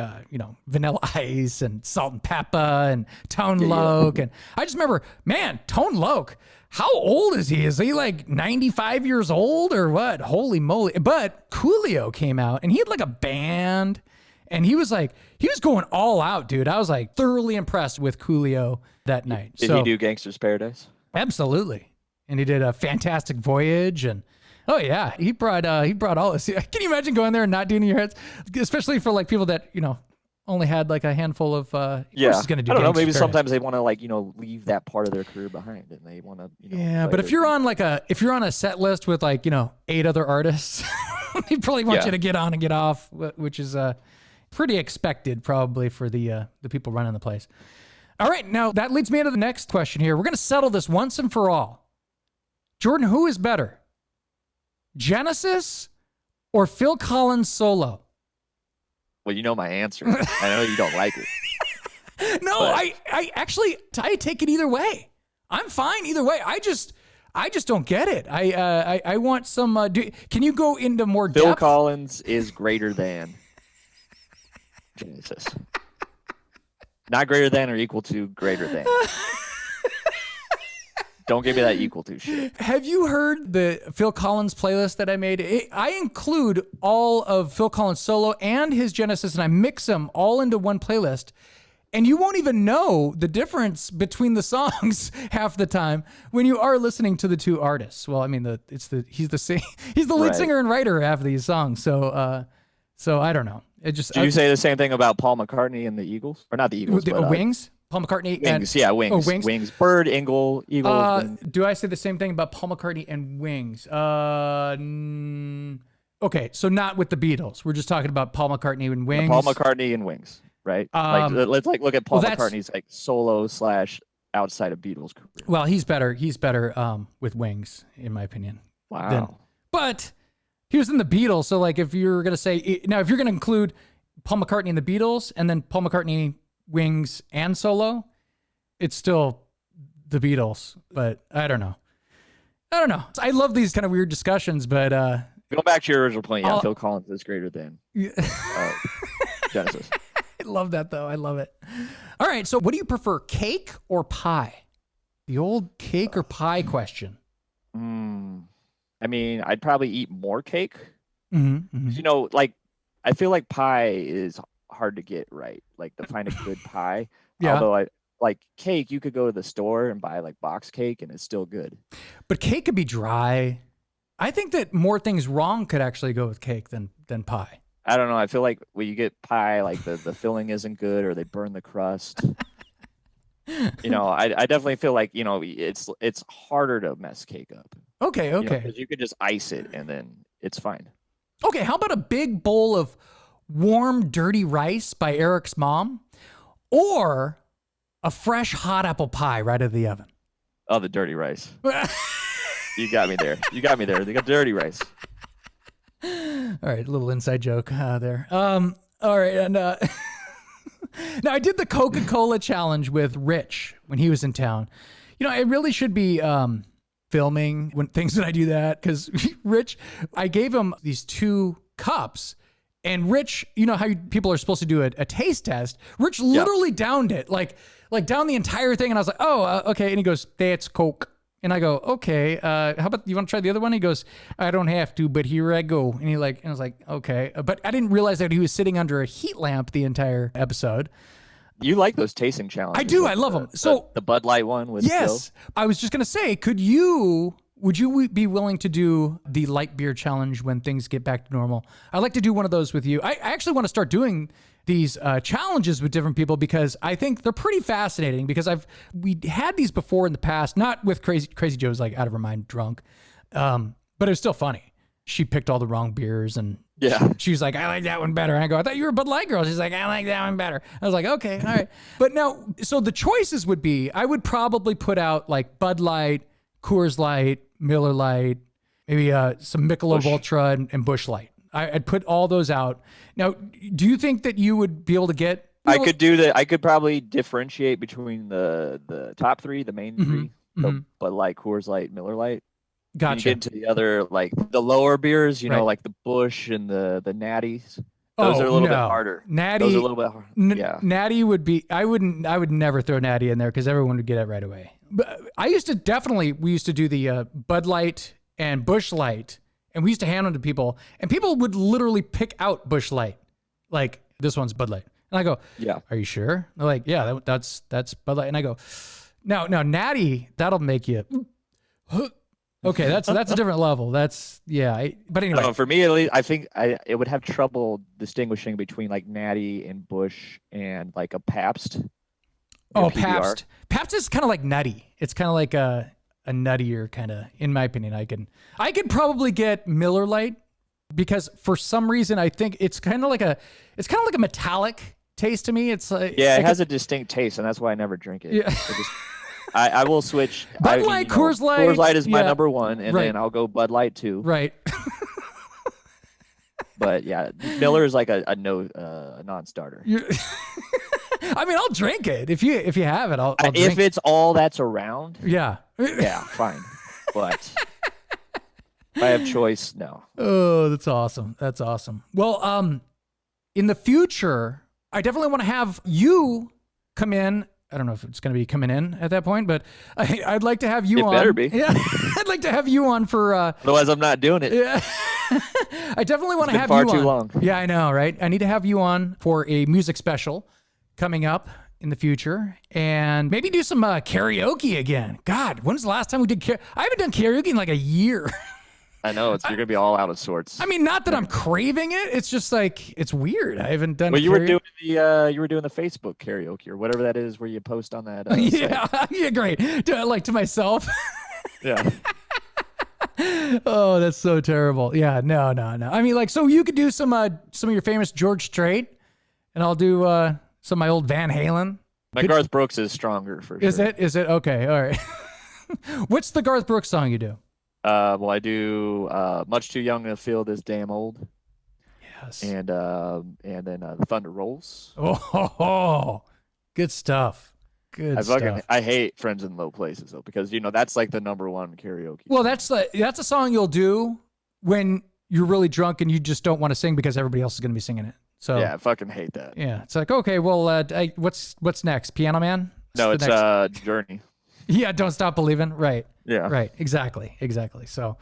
Vanilla Ice and Salt and Peppa and Tone Loc. And I just remember, man, Tone Loc, how old is he? Is he like 95 years old or what? Holy moly. But Coolio came out and he had like a band and he was going all out, dude. I was like thoroughly impressed with Coolio that night. Did he do Gangster's Paradise? Absolutely. And he did a Fantastic Voyage and oh yeah, he brought all this. Can you imagine going there and not doing your hits, especially for like people that only had like a handful of. Yeah, gonna do I don't know. Maybe Paradise. Sometimes they want to leave that part of their career behind, and they want to. Yeah, but if you're on a set list with 8 other artists, they probably want you to get on and get off, which is pretty expected probably for the people running the place. All right, now that leads me into the next question here. We're gonna settle this once and for all. Jordan, who is better? Genesis or Phil Collins solo? Well, you know my answer. I know you don't like it. No, but I take it either way. I'm fine either way. I just don't get it. I want some. Can you go into more depth? Phil Collins is greater than Genesis. Not greater than or equal to greater than. Don't give me that equal to shit. Have you heard the Phil Collins playlist that I made? I include all of Phil Collins solo and his Genesis, and I mix them all into one playlist. And you won't even know the difference between the songs half the time when you are listening to the two artists. Well, I mean, he's the lead singer and writer half of these songs. So I don't know. Did you say the same thing about Paul McCartney and the Eagles, or not the Eagles? Wings. Paul McCartney Wings, and Wings. Wings. Bird, Eagle. Do I say the same thing about Paul McCartney and Wings? Okay, so not with the Beatles. We're just talking about Paul McCartney and Wings. Paul McCartney and Wings, right? Let's look at Paul McCartney's solo / outside of Beatles career. Well, he's better. He's better with Wings, in my opinion. Wow. But he was in the Beatles, so if you're gonna say now, if you're gonna include Paul McCartney and the Beatles, and then Paul McCartney, Wings, and solo, it's still the Beatles, but I don't know. I love these kind of weird discussions, but go back to your original point. Yeah, Phil Collins is greater than Genesis. I love that though. I love it. All right, so what do you prefer, cake or pie? The old cake or pie question. I mean, I'd probably eat more cake. Mm-hmm. I feel like pie is hard to get right, to find a good pie. Yeah. Although I like cake, you could go to the store and buy box cake and it's still good. But cake could be dry. I think that more things wrong could actually go with cake than pie. I don't know. I feel like when you get pie, the filling isn't good or they burn the crust. I definitely feel like, it's harder to mess cake up. Okay. Because you could just ice it and then it's fine. Okay, how about a big bowl of warm, dirty rice by Eric's mom? or a fresh hot apple pie right out of the oven? Oh, the dirty rice. You got me there. They got dirty rice. All right, a little inside joke there. All right, and now I did the Coca-Cola challenge with Rich when he was in town. I really should be filming when I do that, because Rich, I gave him these 2 cups, and Rich, how people are supposed to do a taste test. Rich literally downed it, like downed the entire thing, and I was like, oh, okay. And he goes, that's Coke. And I go, okay, how about, you want to try the other one? He goes, I don't have to, but here I go. And I was like, okay. But I didn't realize that he was sitting under a heat lamp the entire episode. You like those tasting challenges? I do. I love them. So the Bud Light one with yes, I was just going to say, would you be willing to do the light beer challenge when things get back to normal? I'd like to do one of those with you. I actually want to start doing these challenges with different people, because I think they're pretty fascinating, because we had these before in the past, not with Crazy Joe's like out of her mind drunk. But it was still funny. She picked all the wrong beers, and she was like, I like that one better. And I go, I thought you were a Bud Light girl. She's like, I like that one better. I was like, okay, all right. But now, so the choices would be, I would probably put out like Bud Light, Coors Light, Miller Light, maybe some Michelob Ultra and Busch Light. I'd put all those out. Now, do you think that you would be able to get? I could do that. I could probably differentiate between the top 3, the main 3, Bud Light, Coors Light, Miller Light. Gotcha. When you get into the other, like the lower beers, like the Busch and the Natties. Those are a little bit harder. Natty, those are a little bit hard. Natty would be. I would never throw Natty in there, because everyone would get it right away. But we used to do the Bud Light and Busch Light, and we used to hand them to people, and people would literally pick out Busch Light, like, this one's Bud Light, and I go, yeah, are you sure? They're like, yeah, that's Bud Light, and I go, now Natty, that'll make you. Okay, that's a different level. That's but anyway. No, for me, at least, I think it would have trouble distinguishing between like Natty and Busch and like a Pabst. Oh, Pabst. Pabst is kind of like nutty. It's kind of like a nuttier kind of, in my opinion. I could probably get Miller Lite, because for some reason I think it's kind of like a metallic taste to me. It's like, it has a distinct taste, and that's why I never drink it. Yeah. I will switch. Bud Light, Coors Light. Coors Light is my number 1, and then I'll go Bud Light 2. Right. But yeah, Miller is like a non-starter. I mean, I'll drink it if you have it. I'll drink if it's all that's around. Yeah. Yeah, fine. But if I have choice, no. Oh, that's awesome. That's awesome. Well, in the future, I definitely want to have you come in. I don't know if it's going to be coming in at that point, but I'd like to have you on. It better be. Yeah, I'd like to have you on for. Otherwise, I'm not doing it. Yeah. I definitely want to have you on. Far too long. Yeah, I know, right? I need to have you on for a music special coming up in the future, and maybe do some karaoke again. God, when's the last time we did karaoke? I haven't done karaoke in like a year. I know, you're going to be all out of sorts. I mean, not that I'm craving it. It's just like, it's weird. I haven't done. Well, you were doing the Facebook karaoke or whatever that is, where you post on that. Yeah, great. To myself. Yeah. Oh, that's so terrible. Yeah, no. I mean, like, so you could do some of your famous George Strait, and I'll do some of my old Van Halen. My Garth Brooks is stronger for sure. Is it? Okay, all right. What's the Garth Brooks song you do? Well, I do Much Too Young to Feel This Damn Old. Yes. And then Thunder Rolls. Oh, good stuff. Good stuff. I hate Friends in Low Places though, because that's like the number 1 karaoke. Well, that's a song you'll do when you're really drunk and you just don't want to sing because everybody else is going to be singing it. So yeah, I fucking hate that. Yeah, it's like, okay, well, what's next? Piano Man? No, it's Journey. Yeah, Don't Stop Believing. Right. Yeah. Right. Exactly. So,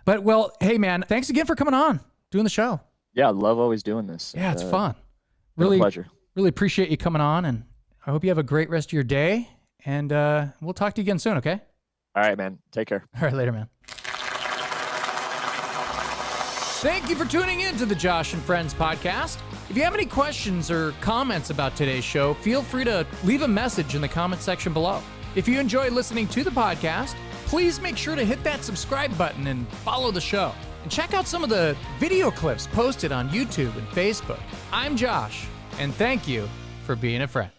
but well, hey man, thanks again for coming on, doing the show. Yeah, I love always doing this. Yeah, it's fun. Really, a pleasure. Really appreciate you coming on, and I hope you have a great rest of your day. And we'll talk to you again soon. Okay. All right, man. Take care. All right, later, man. Thank you for tuning in to the Josh and Friends podcast. If you have any questions or comments about today's show, feel free to leave a message in the comment section below. If you enjoy listening to the podcast, please make sure to hit that subscribe button and follow the show. And check out some of the video clips posted on YouTube and Facebook. I'm Josh, and thank you for being a friend.